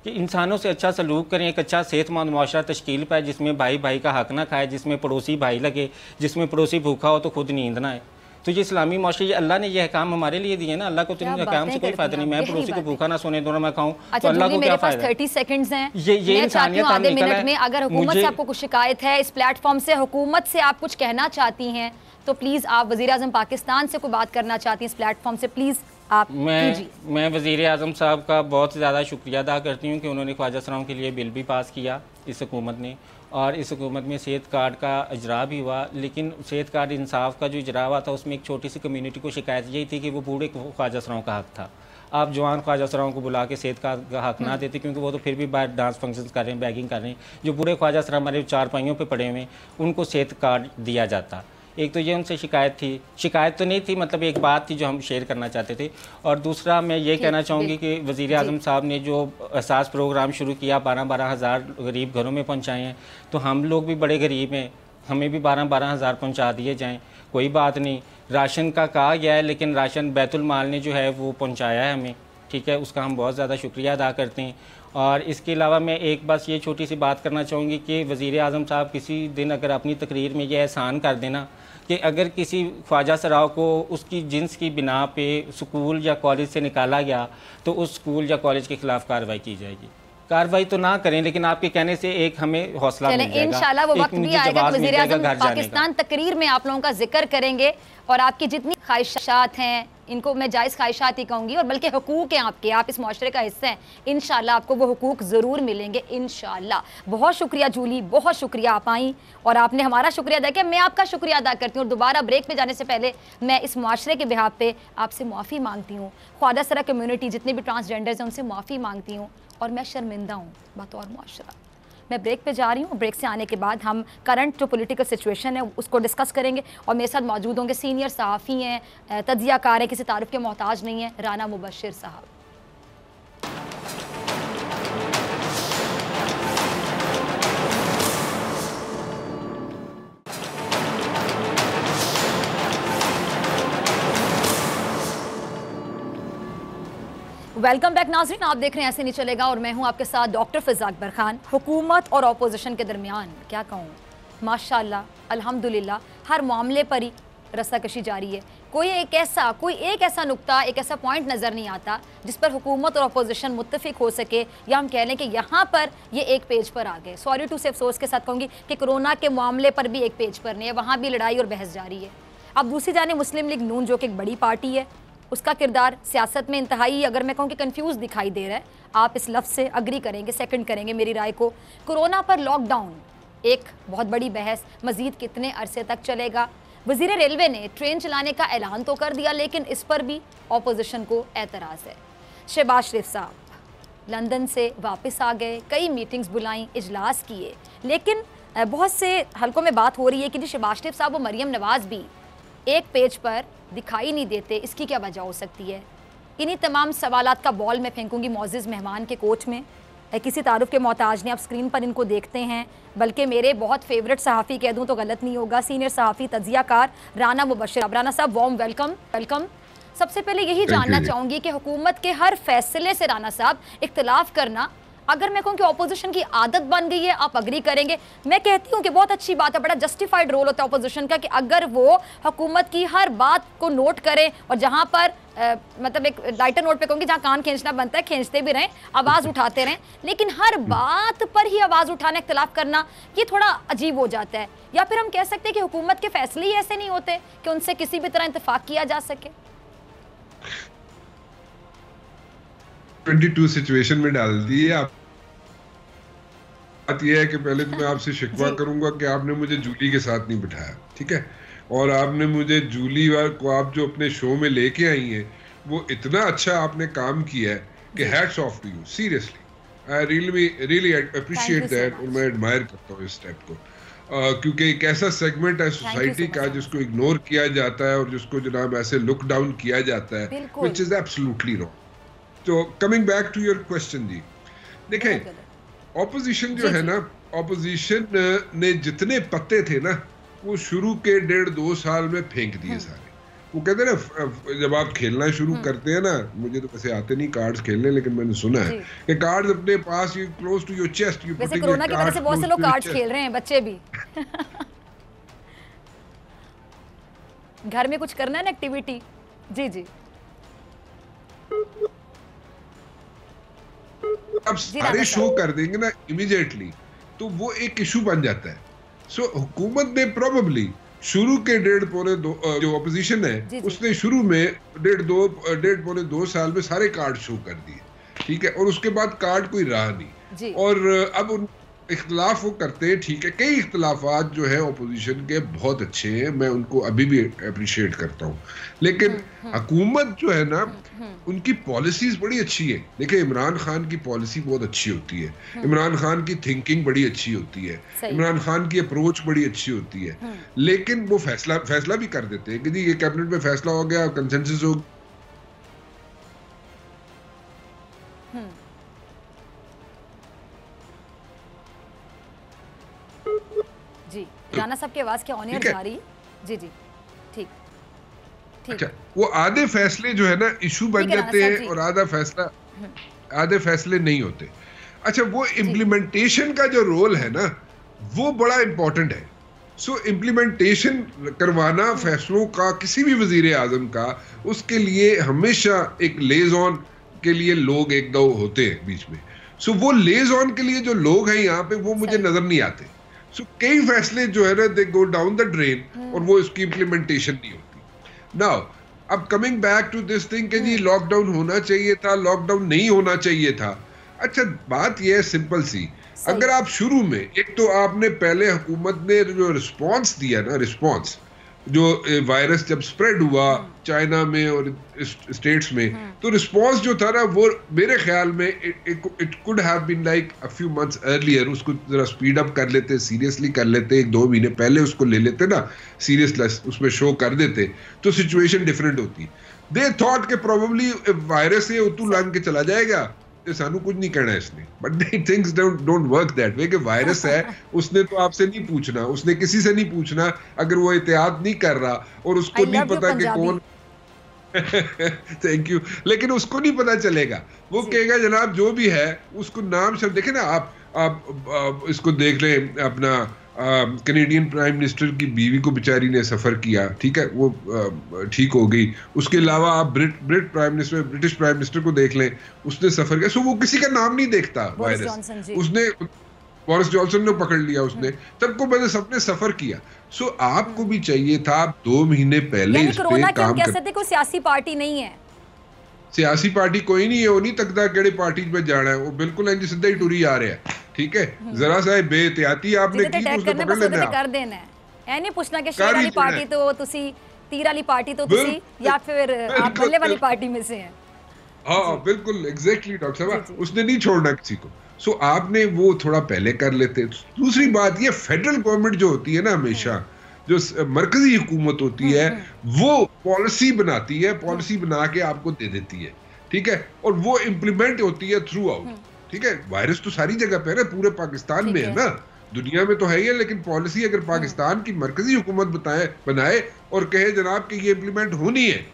कि इंसानों से अच्छा सलूक करें, एक अच्छा सेहतमंद मुआशरा तश्कील पाए, जिसमें भाई भाई का हक़ ना खाए, जिसमें पड़ोसी भाई लगे, जिसमें पड़ोसी भूखा हो तो खुद नींद ना आए। तो ये इस्लामी माशरे, ये अल्लाह ने ये अहकाम हमारे लिए दिए ना, अल्लाह को तो इन अहकाम से कोई फायदा नहीं। मैं पड़ोसी को भूखा ना सोने दूँ, मैं खाऊं, तो अल्लाह को क्या फायदा? 30 सेकंड्स हैं, ये इंसानियत आधे मिनट में अगर हुकूमत से आपको कुछ शिकायत है, इस प्लेटफॉर्म से हुकूमत से आप कुछ कहना चाहती हैं तो प्लीज़ आप, वज़ीर आज़म पाकिस्तान से कोई बात करना चाहती हैं इस प्लेटफॉर्म से, प्लीज़ आप कीजिए। मैं वज़ीर आज़म साहब का बहुत ज़्यादा शुक्रिया अदा करती हूँ कि उन्होंने ख्वाजा सराओं के लिए बिल भी पास किया इस हुकूमत ने, और इस हुकूमत में सेहत कार्ड का इजरा भी हुआ। लेकिन सेहत कार्ड इंसाफ का जो इजरा हुआ था उसमें एक छोटी सी कम्युनिटी को शिकायत यही थी कि वो बूढ़े ख्वाजा सराओं का हक़ था। आप जवान ख्वाजा सराओं को बुला के सेहत कार्ड का हक़ ना देते, क्योंकि वो तो फिर भी बाहर डांस फंक्शंस कर रहे हैं, बैगिंग कर रहे हैं। जो बूढ़े ख्वाजा सरा हमारे चारपाइयों पे पड़े हुए उनको सेहत कार्ड दिया जाता। एक तो ये उनसे शिकायत थी, शिकायत तो नहीं थी, मतलब एक बात थी जो हम शेयर करना चाहते थे। और दूसरा मैं ये कहना चाहूँगी कि वज़ीर आज़म साहब ने जो एहसास प्रोग्राम शुरू किया, 12-12 हज़ार गरीब घरों में पहुँचाए हैं, तो हम लोग भी बड़े गरीब हैं, हमें भी 12-12 हज़ार पहुँचा दिए जाएँ, कोई बात नहीं। राशन का कहा गया है, लेकिन राशन बैतुल माल ने जो है वो पहुँचाया है हमें, ठीक है, उसका हम बहुत ज़्यादा शुक्रिया अदा करते हैं। और इसके अलावा मैं एक बस ये छोटी सी बात करना चाहूँगी कि वज़ीर आज़म साहब किसी दिन अगर अपनी तकरीर में ये एहसान कर देना कि अगर किसी ख्वाजा सराव को उसकी जिन्स की बिना पे स्कूल या कॉलेज से निकाला गया तो उस स्कूल या कॉलेज के ख़िलाफ़ कार्रवाई की जाएगी। कार्रवाई तो ना करें, लेकिन आपके कहने से एक हमें हौसला मिल जाएगा। इंशाल्लाह वो वक्त भी आएगा, वज़ीर आज़म पाकिस्तान तकरीर में आप लोगों का जिक्र करेंगे और आपकी जितनी ख्वाहिशात हैं, इनको मैं जायज़ ख्वाहिशात ही कहूँगी, और बल्कि हुकूक हैं आपके, आप इस माशरे का हिस्सा हैं, इंशाल्लाह आपको वो हुकूक ज़रूर मिलेंगे इंशाल्लाह। बहुत शुक्रिया जूली, बहुत शुक्रिया आप आई और आपने हमारा शुक्रिया अदा किया। मैं आपका शुक्रिया अदा करती हूँ और दोबारा ब्रेक पे जाने से पहले मैं इस माशरे के बिहाफ पे आपसे माफ़ी मांगती हूँ, ख्वाजा सरा कम्यूनिटी जितने भी ट्रांसजेंडर्स हैं उनसे माफ़ी मांगती हूँ, और मैं शर्मिंदा हूँ बतौर मुआशरा। मैं ब्रेक पे जा रही हूँ, ब्रेक से आने के बाद हम करंट जो पॉलिटिकल सिचुएशन है उसको डिस्कस करेंगे, और मेरे साथ मौजूद होंगे सीनियर सहाफ़ी हैं, तज्ज़ियाकार हैं, किसी तारुफ के मोहताज नहीं हैं, राना मुबशिर साहब। वेलकम बैक नाज़रीन, आप देख रहे हैं ऐसे नहीं चलेगा और मैं हूं आपके साथ डॉक्टर फ़िज़ा अकबर खान। हुकूमत और अपोजिशन के दरमियान क्या कहूँ, माशाल्लाह अल्हम्दुलिल्लाह हर मामले पर ही रस्साकशी जारी है। कोई एक ऐसा नुक्ता, एक ऐसा पॉइंट नज़र नहीं आता जिस पर हुकूमत और अपोजिशन मुत्तफिक हो सके, या हम कह लें कि यहाँ पर ये एक पेज पर आ गए। सॉरी टू से अफसोस के साथ कहूँगी कि कोरोना के मामले पर भी एक पेज पर नहीं है, वहाँ भी लड़ाई और बहस जारी है। अब दूसरी जानिब मुस्लिम लीग नून जो कि एक बड़ी पार्टी है, उसका किरदार सियासत में इंतहाई, अगर मैं कहूँ कि कंफ्यूज दिखाई दे रहा है। आप इस लफ्ज़ से अग्री करेंगे, सेकंड करेंगे मेरी राय को। कोरोना पर लॉकडाउन एक बहुत बड़ी बहस, मज़ीद कितने अरसे तक चलेगा। वज़ीर रेलवे ने ट्रेन चलाने का ऐलान तो कर दिया, लेकिन इस पर भी अपोजिशन को एतराज़ है। शहबाज शरीफ साहब लंदन से वापस आ गए, कई मीटिंग्स बुलाई, इजलास किए, लेकिन बहुत से हलकों में बात हो रही है कि जी शहबाज शरीफ साहब और मरियम नवाज़ भी एक पेज पर दिखाई नहीं देते। इसकी क्या वजह हो सकती है? इन्हीं तमाम सवालात का बॉल मैं फेंकूंगी मोअज़्ज़ज़ मेहमान के कोच में। किसी तारुफ के मोहताज नहीं, आप स्क्रीन पर इनको देखते हैं, बल्कि मेरे बहुत फेवरेट सहाफ़ी कह दूँ तो गलत नहीं होगा, सीनियर सहाफ़ी तज्ज़ियाकार राना मुबश्शिर। राना साहब वार्म वेलकम। सबसे पहले यही जानना चाहूँगी कि हुकूमत के हर फैसले से राना साहब इख्तलाफ करना, अगर मैं कहूँ कि अपोजिशन की आदत बन गई है, आप अग्री करेंगे? मैं कहती हूँ कि बहुत अच्छी बात है, बड़ा जस्टिफाइड रोल होता है अपोजिशन का कि अगर वो हुकूमत की हर बात को नोट करें और जहाँ पर मतलब एक लाइटर नोट पे कहूँगी, जहाँ कान खींचना बनता है खींचते भी रहें, आवाज़ उठाते रहें, लेकिन हर बात पर ही आवाज़ उठाना, इख्तलाफ करना, ये थोड़ा अजीब हो जाता है। या फिर हम कह सकते हैं कि हुकूमत के फैसले ही ऐसे नहीं होते कि उनसे किसी भी तरह इंतफाक किया जा सके। 22 सिचुएशन में डाल दी है आप। बात यह है कि पहले तो मैं आपसे शिकवा करूंगा कि आपने मुझे जूली के साथ नहीं बिठाया, ठीक है? और आपने मुझे जूली को आप जो अपने शो में लेके आई हैं, वो इतना अच्छा आपने काम किया है कि hats off to you, seriously. I really appreciate that और मैं एडमायर करता हूँ इस स्टेप को, क्योंकि एक ऐसा सेगमेंट है सोसाइटी का जिसको इग्नोर किया जाता है और जिसको जनाब ऐसे लुक डाउन किया जाता है, व्हिच इज एब्सोल्युटली रॉन्ग। तो coming back to your question ji, देखें ऑपोजिशन जो है ना, ऑपोजिशन ने जितने पत्ते थे ना वो शुरू के 1.5-2 साल में फेंक दिए सारे। वो कहते हैं ना, जब आप खेलना शुरू करते हैं ना, मुझे तो वैसे आते नहीं कार्ड्स खेलने, लेकिन मैंने सुना है कि कार्ड्स अपने पास, you close to your chest, you putting corona की वजह से बहुत से लोग कार्ड्स खेल रहे हैं, बच्चे भी घर में कुछ करना है ना एक्टिविटी। जी अब सारे शो कर देंगे ना इमीडिएटली, तो वो एक इशू बन जाता है। सो हुकूमत ने प्रोबेबली शुरू के 1.5-2 जो ऑपोजिशन है उसने शुरू में 1.5-2 साल में सारे कार्ड शो कर दिए, ठीक है? और उसके बाद कार्ड कोई रहा नहीं, और अब उन इख्तलाफ वो करते हैं, ठीक है? कई इख्तलाफात जो है ऑपोजिशन के बहुत अच्छे हैं, मैं उनको अभी भी अप्रिशिएट करता हूँ, लेकिन हुकूमत जो है ना, उनकी पॉलिसीज बड़ी अच्छी है। देखिए इमरान खान की पॉलिसी बहुत अच्छी होती है, इमरान खान की थिंकिंग बड़ी अच्छी होती है, इमरान खान की अप्रोच बड़ी अच्छी होती है, लेकिन वो फैसला भी कर देते हैं कि जी ये कैबिनेट में फैसला हो गया, कंसेंसस हो जी। राना साहब की आवाज क्या ऑन एयर जा रही है? जी ठीक। अच्छा, वो आधे फैसले जो है ना इशू बन जाते हैं और आधे फैसले नहीं होते। अच्छा, वो इम्प्लीमेंटेशन का जो रोल है ना, वो बड़ा इंपॉर्टेंट है। सो इम्प्लीमेंटेशन करवाना फैसलों का किसी भी वजीर आजम का, उसके लिए हमेशा एक लेज़ॉन के लिए लोग एक दो होते हैं बीच में। सो वो लेज़ॉन के लिए जो लोग हैं यहाँ पे, वो मुझे नजर नहीं आते। सो कई फैसले जो है ना, they go down the drain और वो इसकी इम्प्लीमेंटेशन नहीं होती। नाउ अब coming back to this thing कि जी लॉकडाउन होना चाहिए था, लॉकडाउन नहीं होना चाहिए था। अच्छा, बात यह है सिंपल सी, अगर आप शुरू में, एक तो आपने पहले हुकूमत ने जो रिस्पांस दिया ना, रिस्पांस जो वायरस जब स्प्रेड हुआ चाइना में और स्टेट्स में, तो रिस्पांस जो था ना, वो मेरे ख्याल में it could have been like a few months earlier. उसको जरा स्पीड अप कर लेते, सीरियसली कर लेते, 1-2 महीने पहले उसको ले लेते ना, सीरियसनेस उसमें शो कर देते, तो सिचुएशन डिफरेंट होती। दे थॉट के प्रोबेबली वायरस ये उतू लंघ के चला जाएगा, सानू कुछ नहीं करना है इसने, but things don't work that way. कि वायरस है, उसने तो आपसे नहीं पूछना, उसने किसी से नहीं पूछना, अगर वो एहतियात नहीं कर रहा और उसको नहीं पता कि कौन थैंक यू। लेकिन उसको नहीं पता चलेगा, वो कहेगा जनाब जो भी है उसको नाम सब देखे ना। आप इसको देख लें, अपना कैनेडियन प्राइम मिनिस्टर की बीवी को बेचारी ने सफर किया, ठीक है, वो ठीक हो गई। उसके अलावा आप ब्रिटिश प्राइम मिनिस्टर को देख लें, उसने सफर किया, सो वो किसी का नाम नहीं देखता वायरस। उसने बोरिस जॉनसन ने पकड़ लिया, उसने सबको मैंने सबने सफर किया। सो आपको भी चाहिए था, आप 2 महीने पहले इस पे काम कर सकते। कोई सियासी पार्टी नहीं है, सियासी पार्टी कोई नहीं है, वो नहीं तकदा केड़े पार्टी में जाना है, वो बिल्कुल इंज सीधा ही टुरी आ रहा है, ठीक है। जरा सा बेहतियाती आपने की तो उसने पकड़ लेना है, कर देना है। ऐ नहीं पूछना कि शेर वाली पार्टी तो तुसी, तीर वाली पार्टी तो तुसी, या फिर आप बल्ले वाली पार्टी में से हैं। हाँ बिल्कुल, एग्जैक्टली डॉक्टर साहब, उसने नहीं छोड़ना किसी को। सो आपने वो थोड़ा पहले कर लेते। दूसरी बात ये, फेडरल गवर्नमेंट जो होती है ना, हमेशा जो मरकजी हुकूमत होती है वो पॉलिसी बनाती है, पॉलिसी बना के आपको दे देती है, ठीक है, और वो इम्प्लीमेंट होती है थ्रू आउट, ठीक है। वायरस तो सारी जगह पे है ना, पूरे पाकिस्तान में है ना, दुनिया में तो है ही है, लेकिन पॉलिसी अगर पाकिस्तान की मरकजी हुकूमत बनाए और कहे जनाब कि ये इम्प्लीमेंट होनी है,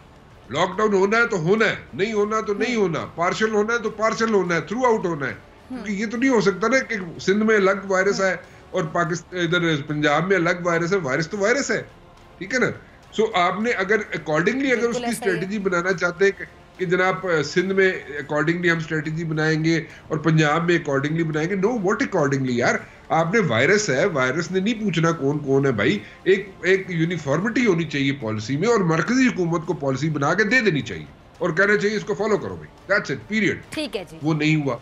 लॉकडाउन होना है तो होना है, नहीं होना तो नहीं होना, पार्शल होना है तो पार्शल होना है, थ्रू आउट होना है। क्योंकि ये तो नहीं हो सकता ना कि सिंध में अलग वायरस है और पाकिस्तान इधर पंजाब में अलग वायरस है। वायरस तो वायरस है, ठीक है ना। सो आपने अगर अकॉर्डिंगली अगर उसकी स्ट्रेटेजी बनाना चाहते हैं कि जनाब सिंध में अकॉर्डिंगली हम स्ट्रेटेजी बनाएंगे और पंजाब में अकॉर्डिंगली बनाएंगे, नो व्हाट अकॉर्डिंगली यार। आपने वायरस है, वायरस ने नहीं पूछना कौन कौन है भाई। एक यूनिफॉर्मिटी होनी चाहिए पॉलिसी में, और मरकजी हुकूमत को पॉलिसी बना के दे देनी चाहिए और कहना चाहिए इसको फॉलो करो भाई, दैट्स इट, पीरियड। ठीक है जी, वो नहीं हुआ।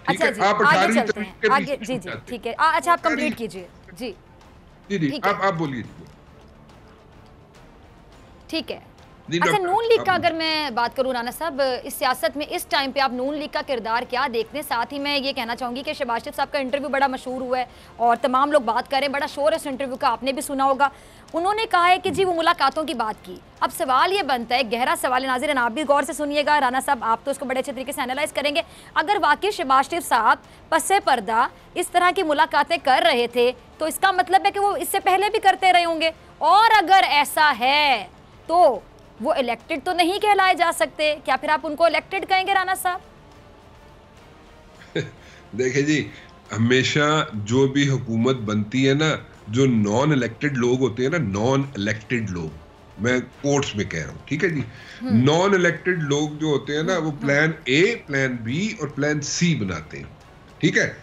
अच्छा जी, आप आगे चलते हैं, आगे जी जी ठीक है। अच्छा आप कंप्लीट कीजिए जी जी, आप बोलिए। ठीक है। अच्छा, नून लीग का अगर मैं बात करूं राना साहब, इस सियासत में इस टाइम पे आप नून लीग का किरदार क्या देखते हैं? साथ ही मैं ये कहना चाहूंगी कि शहबाज शरीफ साहब का इंटरव्यू बड़ा मशहूर हुआ है और तमाम लोग बात कर रहे हैं, बड़ा शोर है इस इंटरव्यू का, आपने भी सुना होगा। उन्होंने कहा है कि जी वो मुलाकातों की बात की। अब सवाल ये बनता है, गहरा सवाल है, नाज़रीन आप भी गौर से सुनिएगा, राना साहब आप तो इसको बड़े अच्छे तरीके से एनालाइज करेंगे। अगर वाकई शहबाज शरीफ साहब पस्से पर्दा इस तरह की मुलाकातें कर रहे थे तो इसका मतलब है कि वो इससे पहले भी करते रहे होंगे, और अगर ऐसा है तो वो इलेक्टेड तो नहीं कहलाए जा सकते, क्या फिर आप उनको इलेक्टेड कहेंगे राना साहब? देखिए जी, हमेशा जो भी हुकूमत बनती है ना, जो नॉन इलेक्टेड लोग होते हैं ना, नॉन इलेक्टेड लोग, मैं कोर्ट्स में कह रहा हूँ, ठीक है जी, नॉन इलेक्टेड लोग जो होते हैं ना, वो प्लान ए, प्लान बी और प्लान सी बनाते हैं, ठीक है।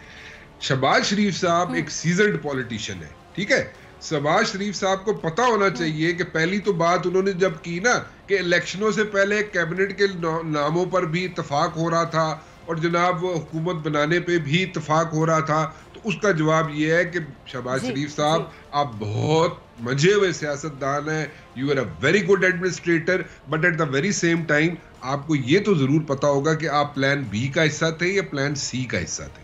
शहबाज शरीफ साहब एक सीजन्ड पॉलिटिशियन है, ठीक है। शहबाज शरीफ साहब को पता होना चाहिए कि पहली तो बात उन्होंने जब की ना कि इलेक्शनों से पहले कैबिनेट के नामों पर भी इत्तेफाक हो रहा था और जनाब हुकूमत बनाने पे भी इत्तेफाक हो रहा था, तो उसका जवाब ये है कि शहबाज शरीफ साहब आप बहुत मजे हुए सियासतदान हैं, you are a very good administrator, but at the very same time आपको ये तो जरूर पता होगा कि आप प्लान बी का हिस्सा थे या प्लान सी का हिस्सा थे,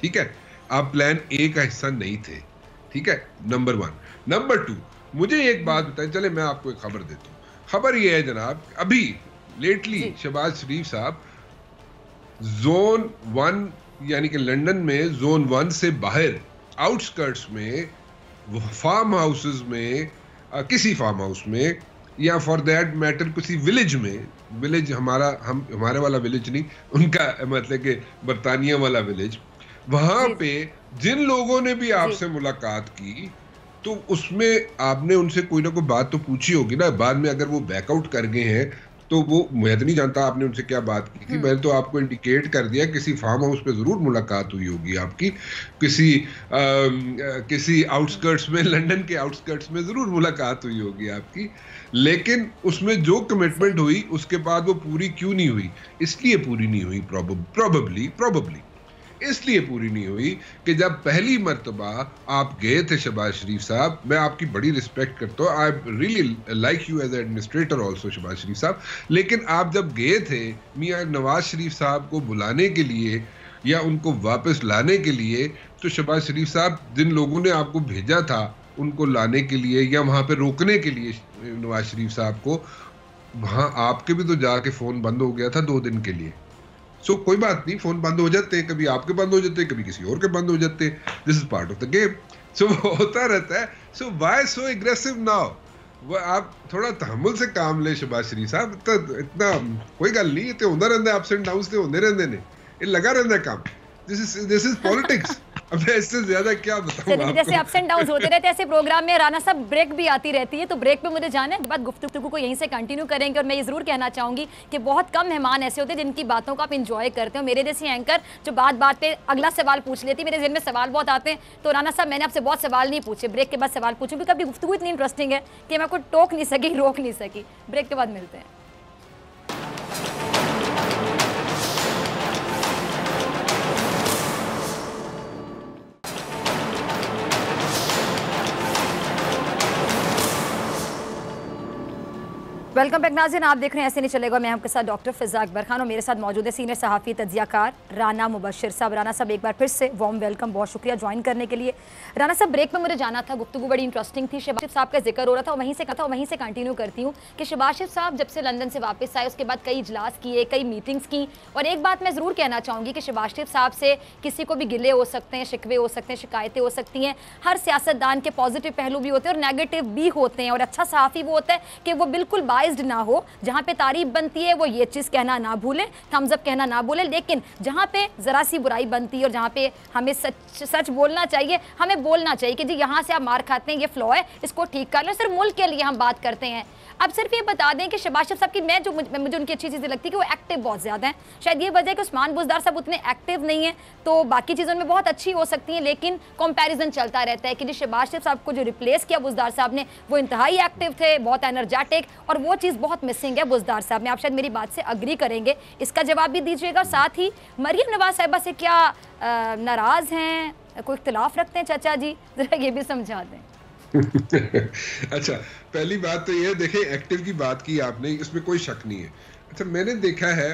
ठीक है। आप प्लान ए का हिस्सा नहीं थे, ठीक है, नंबर 1। नंबर 2, मुझे एक बात बताएं, चले मैं आपको एक खबर देता हूँ। खबर ये है जनाब, अभी लेटली शहबाज शरीफ साहब जोन 1 यानी कि लंदन में जोन 1 से बाहर आउटस्कर्ट्स में फार्म हाउसेस में, किसी फार्म हाउस में या फॉर दैट मैटर किसी विलेज में, विलेज हमारे वाला विलेज नहीं, उनका मतलब कि बरतानिया वाला विलेज, वहां पे जिन लोगों ने भी आपसे मुलाकात की तो उसमें आपने उनसे कोई ना कोई बात तो पूछी होगी ना। बाद में अगर वो बैकआउट कर गए हैं तो वो, मैं तो नहीं जानता आपने उनसे क्या बात की थी, मैंने तो आपको इंडिकेट कर दिया किसी फार्म हाउस पे जरूर मुलाकात हुई होगी आपकी, किसी आउटस्कर्ट्स में, लंदन के आउटस्कर्ट्स में जरूर मुलाकात हुई होगी आपकी, लेकिन उसमें जो कमिटमेंट हुई उसके बाद वो पूरी क्यों नहीं हुई? इसलिए पूरी नहीं हुई, प्रोबेबली इसलिए पूरी नहीं हुई कि जब पहली मर्तबा आप गए थे शहबाज शरीफ साहब, मैं आपकी बड़ी रिस्पेक्ट करता हूँ, I really like you as administrator also Shahbaz Sharif साहब, लेकिन आप जब गए थे मियाँ नवाज शरीफ साहब को बुलाने के लिए या उनको वापस लाने के लिए, तो शहबाज शरीफ साहब जिन लोगों ने आपको भेजा था उनको लाने के लिए या वहाँ पर रोकने के लिए नवाज शरीफ साहब को, वहाँ आपके भी तो जाके फ़ोन बंद हो गया था 2 दिन के लिए। सो कोई बात नहीं, फोन बंद हो जाते हैं, कभी आपके बंद हो जाते हैं, कभी किसी और के बंद हो जाते हैं, this is part of the game, so होता रहता है। So why so aggressive now? वो आप थोड़ा तहम्मुल से काम ले शहबाज शरीफ साहब, इतना कोई गल नहीं, इतने होंदा रहंदा, अप्स एंड डाउन्स ते होंदे रहंदे ने, ये लगा रहंदा काम। This is politics. अब मैं इससे ज्यादा क्या बताऊं आपको। जैसे अप्स एंड डाउन्स होते रहते हैं ऐसे प्रोग्राम में राना साहब ब्रेक भी आती रहती है, तो ब्रेक पे मुझे जाना है, बाद गुफ्तगू को यहीं से कंटिन्यू करेंगे। और मैं ये जरूर कहना चाहूंगी कि बहुत कम मेहमान ऐसे होते हैं जिनकी बातों को आप इंजॉय करते हो। मेरे जैसी एंकर जो बात बात पे अगला सवाल पूछ लेती, मेरे जहन में सवाल बहुत आते हैं। तो राना साहब मैंने आपसे बहुत सवाल नहीं पूछे, ब्रेक के बाद सवाल पूछूं, क्योंकि आपकी गुफ्तगू इतनी इंटरेस्टिंग है कि मैं आपको टोक नहीं सकी, रोक नहीं सकी। ब्रेक के बाद मिलते हैं। वेलकम बैक नाज़रीन, आप देख रहे हैं ऐसे नहीं चलेगा। मैं आपके साथ डॉक्टर फिज़ा अकबर खान और मेरे साथ मौजूद है सीनियर सहाफ़ी तज्ज़ियाकार राना मुबश्शिर साहब। राना साहब एक बार फिर से वार्म वेलकम, बहुत शुक्रिया ज्वाइन करने के लिए। राना साहब ब्रेक में मुझे जाना था, गुफ्तगू बड़ी इंटरेस्टिंग थी, शहबाज शरीफ साहब का जिक्र हो रहा था, वहीं से कंटिन्यू करती हूँ कि शहबाज शरीफ साहब जब से लंदन से वापस आए उसके बाद कई इजलास किए, कई मीटिंग्स की। और एक बात मैं ज़रूर कहना चाहूँगी कि शहबाज शरीफ साहब से किसी को भी गिले हो सकते हैं, शिकवे हो सकते हैं, शिकायतें हो सकती हैं। हर सियासतदान के पॉजिटिव पहलू भी होते हैं और नेगेटिव भी होते हैं। और अच्छा सहाफ़ी वो होता है कि वो बिल्कुल बाइज्ड ना हो, जहाँ पे तारीफ बनती है वो ये चीज़ कहना ना भूलें, थम्स अप कहना ना भूलें, लेकिन जहाँ पे ज़रा सी बुराई बनती है और जहाँ पे हमें सच बोलना चाहिए, हमें बोलना चाहिए कि जी यहाँ से आप मार खाते हैं, ये फ्लॉ है, इसको ठीक कर लो। सिर्फ मुल्क के लिए हम बात करते हैं। अब सिर्फ ये बता दें कि शहबाज शरीफ साहब की मुझे उनकी अच्छी चीज़ें लगती है कि वो एक्टिव बहुत ज़्यादा हैं। शायद ये वजह है कि उस्मान बुज़दार साहब उतने एक्टिव नहीं है, तो बाकी चीज़ों में बहुत अच्छी हो सकती हैं, लेकिन कंपैरिजन चलता रहता है कि जी शहबाज शरीफ साहब को जो रिप्लेस किया बुज़दार साहब ने, वो इंतहाई एक्टिव थे, बहुत एनर्जेटिक, और वो चीज़ बहुत मिसिंग है बुज़दार साहब में। आप शायद मेरी बात से अग्री करेंगे, इसका जवाब भी दीजिएगा। साथ ही मरियम नवाज साहिबा से क्या नाराज़ हैं, कोई इख्तिलाफ रखते हैं चाचा जी, ज़रा ये भी समझा दें। अच्छा, पहली बात तो ये देखें, एक्टिव की बात की आपने, इसमें कोई शक नहीं है। अच्छा, मैंने देखा है,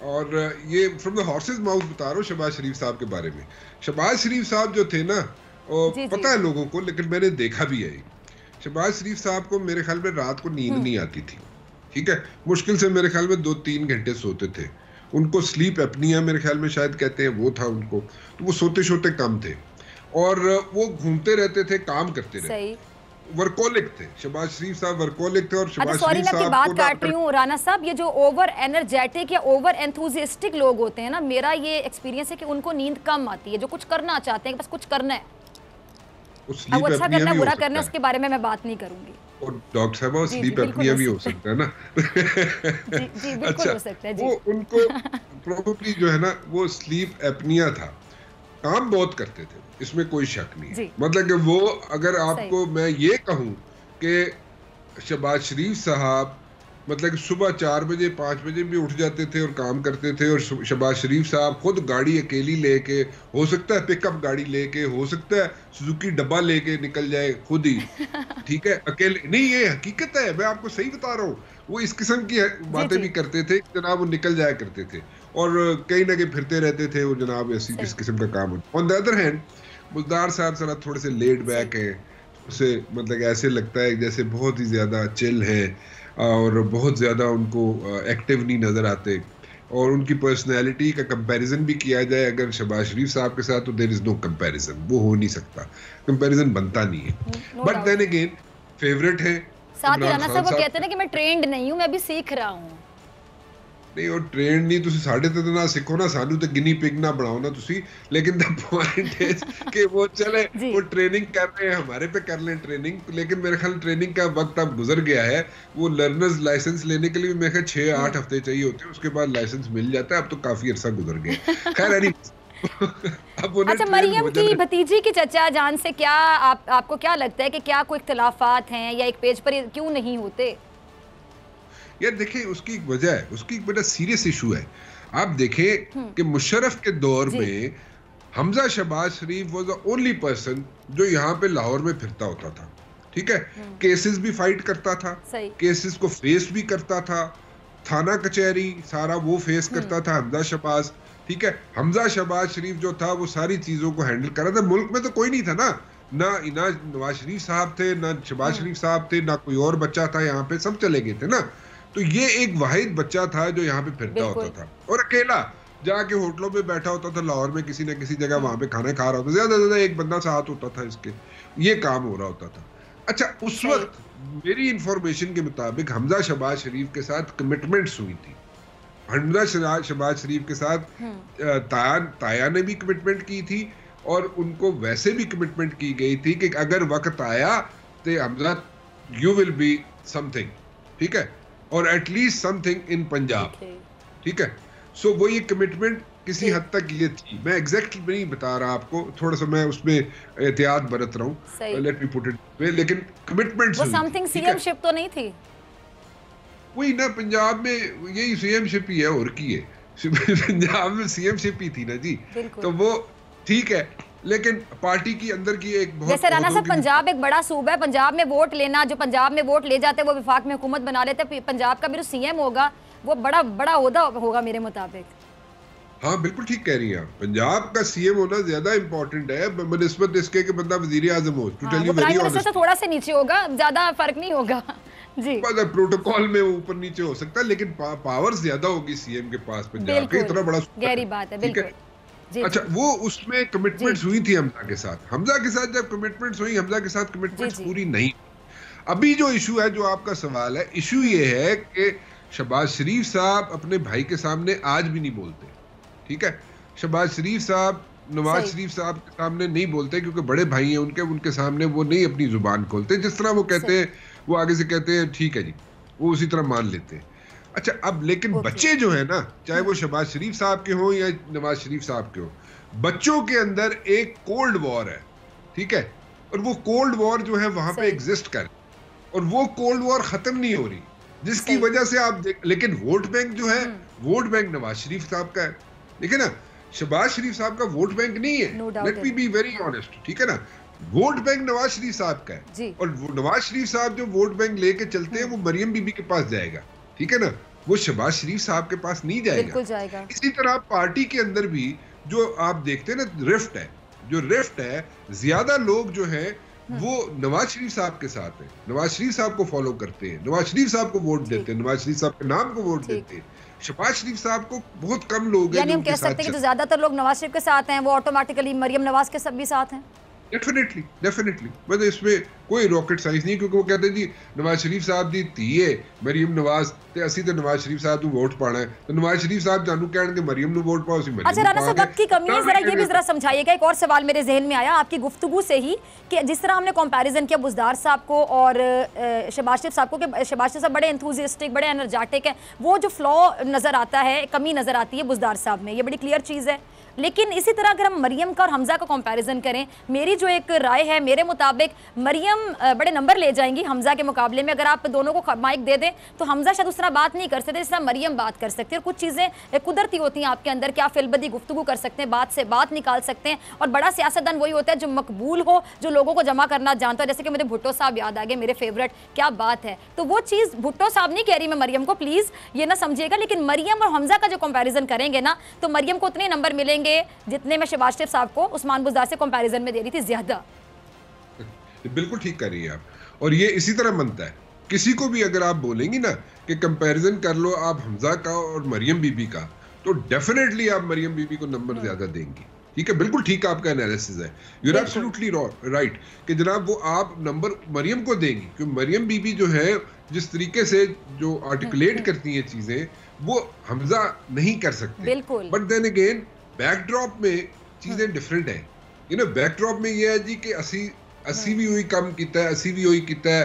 और ये फ्रॉम द हॉर्सेस माउथ बता रहा हूँ शहबाज शरीफ साहब के बारे में। शहबाज शरीफ साहब जो थे ना, पता है लोगों को, लेकिन मैंने देखा भी है। शहबाज शरीफ साहब को मेरे ख्याल में रात को नींद नहीं आती थी, ठीक है, मुश्किल से मेरे ख्याल में 2-3 घंटे सोते थे। उनको स्लीप एपनिया मेरे ख्याल में शायद कहते हैं, वो था उनको, तो वो सोते कम थे और वो घूमते रहते थे, काम करते रहते, वर्कोलिक थे। शहबाज शरीफ साहब वर्कोलिक थे। और शहबाज शरीफ साहब बात काट रही हूँ राना साहब, ये जो ओवर एनर्जेटिक या ओवर एंथुसियास्टिक लोग होते हैं ना, मेरा ये एक्सपीरियंस है कि उनको नींद कम आती है, जो कुछ करना चाहते हैं, बस कुछ करना है, अब वो अच्छा करना बुरा करना, उसके बारे में मैं बात नहीं करूंगी। और डॉक्टर साहब, वो स्लीप एपनिया भी हो सकता है ना। जी बिल्कुल हो सकता है जी। वो उनको प्रोबेबली जो है ना, वो स्लीप एपनिया था। काम बहुत करते थे, इसमें कोई शक नहीं है। मतलब कि वो, अगर आपको मैं ये कहूं कि शहबाज शरीफ साहब मतलब कि सुबह 4 बजे 5 बजे भी उठ जाते थे और काम करते थे, और शहबाज शरीफ साहब खुद गाड़ी अकेली लेके, हो सकता है पिकअप गाड़ी लेके, हो सकता है सुजुकी डब्बा लेके निकल जाए खुद ही, ठीक है, अकेले नहीं, ये हकीकत है, मैं आपको सही बता रहा हूँ। वो इस किस्म की बातें भी करते थे जनाब, वो निकल जाया करते थे और कहीं ना कहीं फिरते रहते थे वो जनाब, ऐसी इस किस्म का काम होता। On the other hand Buzdar साहब जरा थोड़े से लेड बैक है, उसे मतलब ऐसे लगता है जैसे बहुत ही ज़्यादा चिल है और बहुत ज़्यादा उनको एक्टिव नहीं नज़र आते। और उनकी पर्सनैलिटी का कंपैरिजन भी किया जाए अगर शहबाज शरीफ साहब के साथ, तो देयर इज़ नो कंपैरिजन, वो हो नहीं सकता, कंपैरिजन बनता नहीं है। बट देन अगेन फेवरेट है। साथ ही राना साहब वो कहते हैं कि मैं ट्रेंड नहीं हूँ, मैं भी सीख रहा हूँ। नहीं, और ट्रेंड नहीं, तुसी साढ़े ते ना सीखो ना, सानू तो गिनी पिग ना बनाओ ना तुसी। लेकिन द पॉइंट इज कि वो चले वो ट्रेनिंग कर रहे हैं, हमारे पे कर लें ट्रेनिंग, लेकिन मेरे ख्याल ट्रेनिंग का वक्त अब गुजर गया है। वो लर्नर्स लाइसेंस लेने के लिए मेरे ख्याल 6-8 हफ्ते चाहिए होते हैं, उसके बाद लाइसेंस मिल जाता है। अब तो काफी अरसा गुजर गया। खैर अच्छा, मरियम की भतीजी की चचा जान से क्या आपको क्या लगता है कि क्या कोई इख्तिलाफात हैं या एक पेज पर क्यों नहीं होते? यार देखिए, उसकी एक वजह है, उसकी एक बड़ा सीरियस इशू है। आप देखें कि मुशर्रफ के दौर में हमजा शहबाज शरीफ वाज द ओनली पर्सन जो यहाँ पे लाहौर में फिरता होता था, ठीक है, केसेस भी फाइट करता था, केसेस को फेस भी करता था, थाना कचहरी सारा वो फेस करता था हमजा शहबाज, ठीक है। हमजा शहबाज शरीफ जो था वो सारी चीजों को हैंडल कर रहा था। मुल्क में तो कोई नहीं था ना नवाज शरीफ साहब थे, ना शहबाज शरीफ साहब थे, ना कोई और बच्चा था, यहाँ पे सब चले गए थे ना। तो ये एक वाहिद बच्चा था जो यहाँ पे फिरता होता था और अकेला जाके होटलों में बैठा होता था लाहौर में, किसी न किसी जगह वहां पे खाना खा रहा होता था, ज्यादा से ज्यादा एक बंदा साथ होता था इसके, ये काम हो रहा होता था। अच्छा, उस वक्त मेरी इंफॉर्मेशन के मुताबिक हमजा शहबाज शरीफ के साथ कमिटमेंट्स हुई थी। हमजा शहबाज शरीफ के साथ ताया ने भी कमिटमेंट की थी और उनको वैसे भी कमिटमेंट की गई थी कि अगर वक्त आया तो Hamza you will be something, ठीक है, और एटलीस्ट समथिंग इन पंजाब, ठीक है। सो वो ये कमिटमेंट किसी हद तक ये थी। मैं एग्जैक्टली नहीं बता रहा आपको, थोड़ा सा मैं उसमें एहतियात बरत रहा हूँ, लेट मी पुट इट, लेकिन कमिटमेंट वो समथिंग सीएमशिप तो नहीं थी। वही ना, पंजाब में यही सीएमशिप ही है और की है, पंजाब में सीएमशिप ही थी ना जी, तो वो ठीक है, लेकिन पार्टी की अंदर की एक बहुत, जैसे राना साहब पंजाब एक बड़ा सूबा है, पंजाब में वोट लेना, जो पंजाब में वोट ले जाते हैं वो विफाक में हुकूमत बना लेते हैं, पंजाब का भी जो सीएम होगा वो बड़ा ओहदा होगा मेरे मुताबिक। हाँ बिल्कुल ठीक कह रही हैं आप, पंजाब का सीएम होना ज्यादा इंपॉर्टेंट है बनिस्बत इसके कि बंदा वजीर आजम हो। To tell you very honest, थोड़ा से नीचे होगा, ज्यादा फर्क नहीं होगा जी। प्रोटोकॉल में ऊपर नीचे हो सकता है, लेकिन पावर ज्यादा होगी सीएम के पास पंजाब के, इतना बड़ा गहरी बात है, बिल्कुल। अच्छा, वो उसमें कमिटमेंट्स हुई थी हमजा के साथ। हमजा के साथ जब कमिटमेंट्स हुई, हमजा के साथ कमिटमेंट्स पूरी नहीं। अभी जो इशू है, जो आपका सवाल है, इशू ये है कि शहबाज शरीफ साहब अपने भाई के सामने आज भी नहीं बोलते, ठीक है। शहबाज शरीफ साहब नवाज शरीफ साहब के सामने नहीं बोलते क्योंकि बड़े भाई हैं उनके सामने वो नहीं अपनी जुबान खोलते। जिस तरह वो कहते हैं वो आगे से कहते हैं ठीक है जी, वो उसी तरह मान लेते हैं। अच्छा, अब लेकिन बच्चे जो है ना, चाहे वो शहबाज शरीफ साहब के हों या नवाज शरीफ साहब के हों, बच्चों के अंदर एक कोल्ड वॉर है, ठीक है, और वो कोल्ड वॉर जो है वहां पे एग्जिस्ट कर, और वो कोल्ड वॉर खत्म नहीं हो रही, जिसकी वजह से आप लेकिन वोट बैंक जो है, वोट बैंक नवाज शरीफ साहब का है, देखिए ना, शहबाज शरीफ साहब का वोट बैंक नहीं है, let me be very honest, ठीक है ना, वोट बैंक नवाज शरीफ साहब का है, और नवाज शरीफ साहब जो वोट बैंक लेके चलते हैं वो मरियम बीबी के पास जाएगा, ठीक है ना, वो शहबाज शरीफ साहब के पास नहीं जाएगा। इसी तरह पार्टी के अंदर भी जो आप देखते हैं ना रिफ्ट है, जो रिफ्ट है, ज्यादा लोग जो है वो नवाज शरीफ साहब के साथ है, नवाज शरीफ साहब को फॉलो करते हैं, नवाज शरीफ साहब को वोट देते हैं, नवाज शरीफ साहब के नाम को वोट देते हैं। शहबाज शरीफ साहब को बहुत कम लोग हैं, यानी हम कह सकते हैं कि जो ज्यादातर लोग नवाज शरीफ के साथ हैं वो ऑटोमेटिकली मरियम नवाज के सब भी साथ हैं। डेफिनेटली मतलब इसमें कोई रॉकेट साइंस नहीं, क्योंकि वो कहते हैं जी नवाज शरीफ साहब दी धी है मरियम नवाज ते असी तो नवाज शरीफ साहब को वोट पाना है, तो नवाज शरीफ साहब जानू कहणगे मरियम नु वोट पाओ, मरियम। अच्छा राना साहब, वक्त की कमी है, जरा ये भी जरा समझाइएगा। एक और सवाल मेरे जहन में आया आपकी गुफ्तगू से ही कि जिस तरह हमने कंपैरिजन किया बुज़दार साहब को और शहबाज शरीफ साहब को, कि शहबाज शरीफ साहब बड़े एंथुसियास्टिक, बड़े एनर्जेटिक है, वो जो फ्लॉ नजर आता है, कमी नजर आती है बुज़दार साहब में, ये बड़ी क्लियर चीज़ है। लेकिन इसी तरह अगर हम मरियम का और हमजा का कंपैरिजन करें, मेरी जो एक राय है, मेरे मुताबिक मरियम बड़े नंबर ले जाएंगी हमजा के मुकाबले में। अगर आप दोनों को माइक दे दें तो हमजा शायद उस तरह बात नहीं कर सकते जिस तरह मरियम बात कर सकती है, और कुछ चीज़ें कुदरती होती हैं आपके अंदर, क्या फिलबदी गुफ्तगू कर सकते हैं, बात से बात निकाल सकते हैं। और बड़ा सियासतदान वही होता है जो मकबूल हो, जो लोगों को जमा करना जानता है। जैसे कि मुझे भुट्टो साहब याद आ गए, मेरे फेवरेट, क्या बात है। तो वो चीज़ भुट्टो साहब नहीं कह रही मैं मरियम को, प्लीज़ ये ना समझिएगा, लेकिन मरियम और हमजा का जो कंपैरिजन करेंगे ना, तो मरियम को उतने नंबर मिलेंगे जितने शहबाज शरीफ साहब को उस्मान बुज़दार से कंपैरिजन में दे रही थी, ज्यादा। बिल्कुल ठीक कर रही है आप, और ये इसी तरह बनता है। किसी को भी अगर आप बोलेंगी ना कि कंपैरिजन कर लो आप हमजा का और मरियम बीबी का, तो डेफिनेटली आप मरियम बीबी को नंबर ज्यादा देंगी, ठीक है। बिल्कुल ठीक आपका एनालिसिस है, यू आर एब्सोल्युटली राइट कि जनाब वो आप नंबर मरियम को देंगी, क्योंकि मरियम बीबी जो है जिस तरीके से जो आर्टिकुलेट करती हैं चीजें, वो हमजा नहीं कर सकते। बट देन अगेन बैकड्रॉप में चीजें डिफरेंट है, यू नो, बैकड्रॉप में ये है जी कि असी भी वही कम किया है, असी भी वही किया है,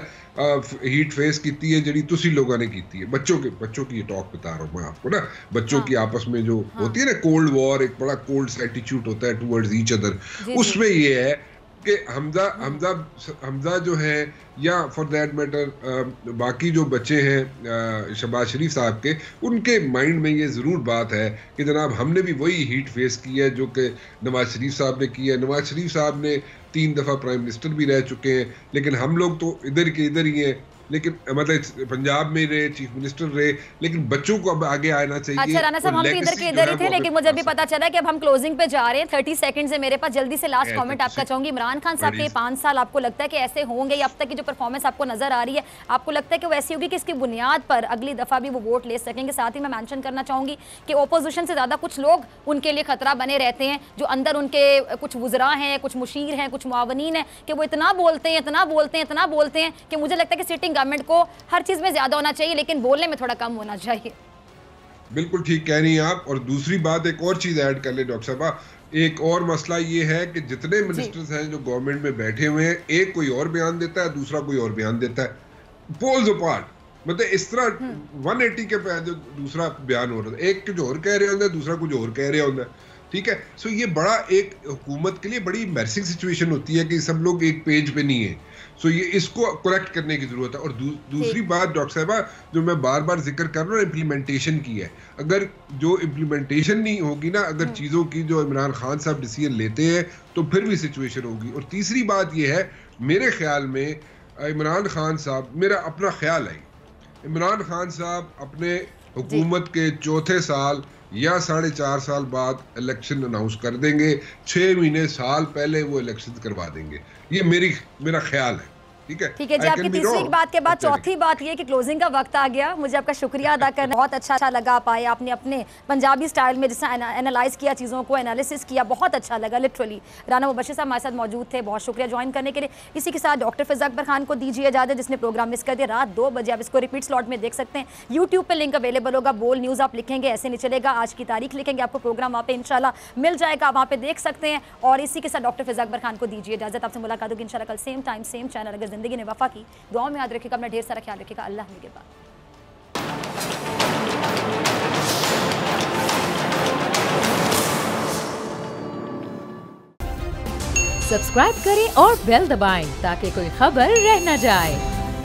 हीट फेस की है जी तुसी लोगों ने की है। बच्चों की ये टॉक बता रहा हूँ मैं आपको ना, बच्चों की आपस में जो होती है ना कोल्ड वॉर, एक बड़ा कोल्ड सा एटीट्यूड होता है टुवर्ड्स ईच अदर, उसमें ये है कि हमजा जो है, या फॉर दैट मैटर बाकी जो बच्चे हैं शहबाज शरीफ साहब के, उनके माइंड में ये ज़रूर बात है कि जनाब हमने भी वही हीट फेस की है जो कि नवाज शरीफ साहब ने की है। नवाज शरीफ साहब ने 3 दफ़ा प्राइम मिनिस्टर भी रह चुके हैं, लेकिन हम लोग तो इधर के इधर ही हैं, लेकिन मतलब पंजाब में रहे, चीफ मिनिस्टर रहे, लेकिन बच्चों को अब आगे आना चाहिए। अच्छा राना साहब, हम भी इधर के इधर ही थे, लेकिन मुझे अभी पता चला कि अब हम क्लोजिंग पे जा रहे हैं। 30 सेकंड्स है मेरे पास, जल्दी से लास्ट कमेंट आपका चाहूंगी। इमरान खान साहब के 5 साल आपको लगता है कि ऐसे होंगे, या अब तक की जो परफॉर्मेंस आपको नजर आ रही है, आपको लगता है कि वो ऐसी होगी कि इसकी बुनियाद पर अगली दफा भी वो वोट ले सकेंगे? साथ ही मैं मेंशन करना चाहूंगी कि ओपोजिशन से ज्यादा कुछ लोग उनके लिए खतरा बने रहते हैं, जो अंदर उनके कुछ वुज़रा हैं, कुछ मुशीर हैं, कुछ मुआवनीन हैं, कि वो इतना बोलते हैं कि मुझे लगता है कि सिटिंग गवर्नमेंट को हर चीज में ज्यादा होना चाहिए, लेकिन बोलने में थोड़ा कम होना चाहिए। बिल्कुल ठीक कह रही हैं आप। और दूसरी बात, एक और चीज ऐड कर ले डॉक्टर साहबा, एक और मसला ये है कि जितने मिनिस्टर्स हैं जो गवर्नमेंट में बैठे हुए हैं, एक कोई और बयान देता है, दूसरा कोई और बयान देता है, पोल्स अपार्ट। मतलब इस तरह 180 के पे जो दूसरा बयान हो रहा है, एक कुछ और कह रहे होंगे, दूसरा कुछ और कह रहे होंगे, ठीक है। सो ये बड़ा एक हुकूमत के लिए बड़ी एम्बैरसिंग सिचुएशन होती है कि सब लोग एक पेज पे नहीं है। सो ये इसको करेक्ट करने की जरूरत है। और दूसरी बात डॉक्टर साहबा, जो मैं बार बार जिक्र कर रहा हूँ, इम्प्लीमेंटेशन की है। अगर जो इम्प्लीमेंटेशन नहीं होगी ना, अगर चीज़ों की जो इमरान खान साहब डिसीजन लेते हैं, तो फिर भी सिचुएशन होगी। और तीसरी बात ये है, मेरे ख्याल में इमरान खान साहब, मेरा अपना ख्याल है, इमरान खान साहब अपने हुकूमत के चौथे साल या 4.5 साल बाद इलेक्शन अनाउंस कर देंगे। 6 महीने साल पहले वो इलेक्शन करवा देंगे। ये मेरा ख्याल है। ठीक है जी। आपकी तीसरी बात के बाद चौथी बात ये कि क्लोजिंग का वक्त आ गया। मुझे आपका शुक्रिया अदा करना, बहुत अच्छा लगा। आप आए, आपने अपने पंजाबी स्टाइल में जिस एनालाइज किया, चीज़ों को एनालिसिस किया, बहुत अच्छा लगा लिटरली। राना मुबश्शिर साहब हमारे साथ मौजूद थे, बहुत शुक्रिया ज्वाइन करने के लिए। इसी के साथ डॉक्टर फ़िज़ा अकबर खान को दीजिए इजाज़त, जिसने प्रोग्राम मिस कर दिया। रात 2 बजे आप इसको रिपीट स्लॉट में देख सकते हैं। यूट्यूब पर लिंक अवेलेबल होगा। बोल न्यूज़ आप लिखेंगे, ऐसे नहीं चलेगा, आज की तारीख लिखेंगे, आपको प्रोग्राम वहाँ पे इंशाल्लाह मिल जाएगा, आप वहाँ पे देख सकते हैं। और इसी के साथ डॉक्टर फ़िज़ा अकबर खान को दीजिए इजाज़त। आपसे मुलाकात होगी इंशाल्लाह कल सेम टाइम सेम चैनल। अगर ज़िंदगी ने वफ़ा की, दुआ में याद रखिएगा, अपना ढेर सारा ख्याल रखिएगा। अल्लाह निगहबान। सब्सक्राइब करें और बेल दबाएं ताकि कोई खबर रह न जाए।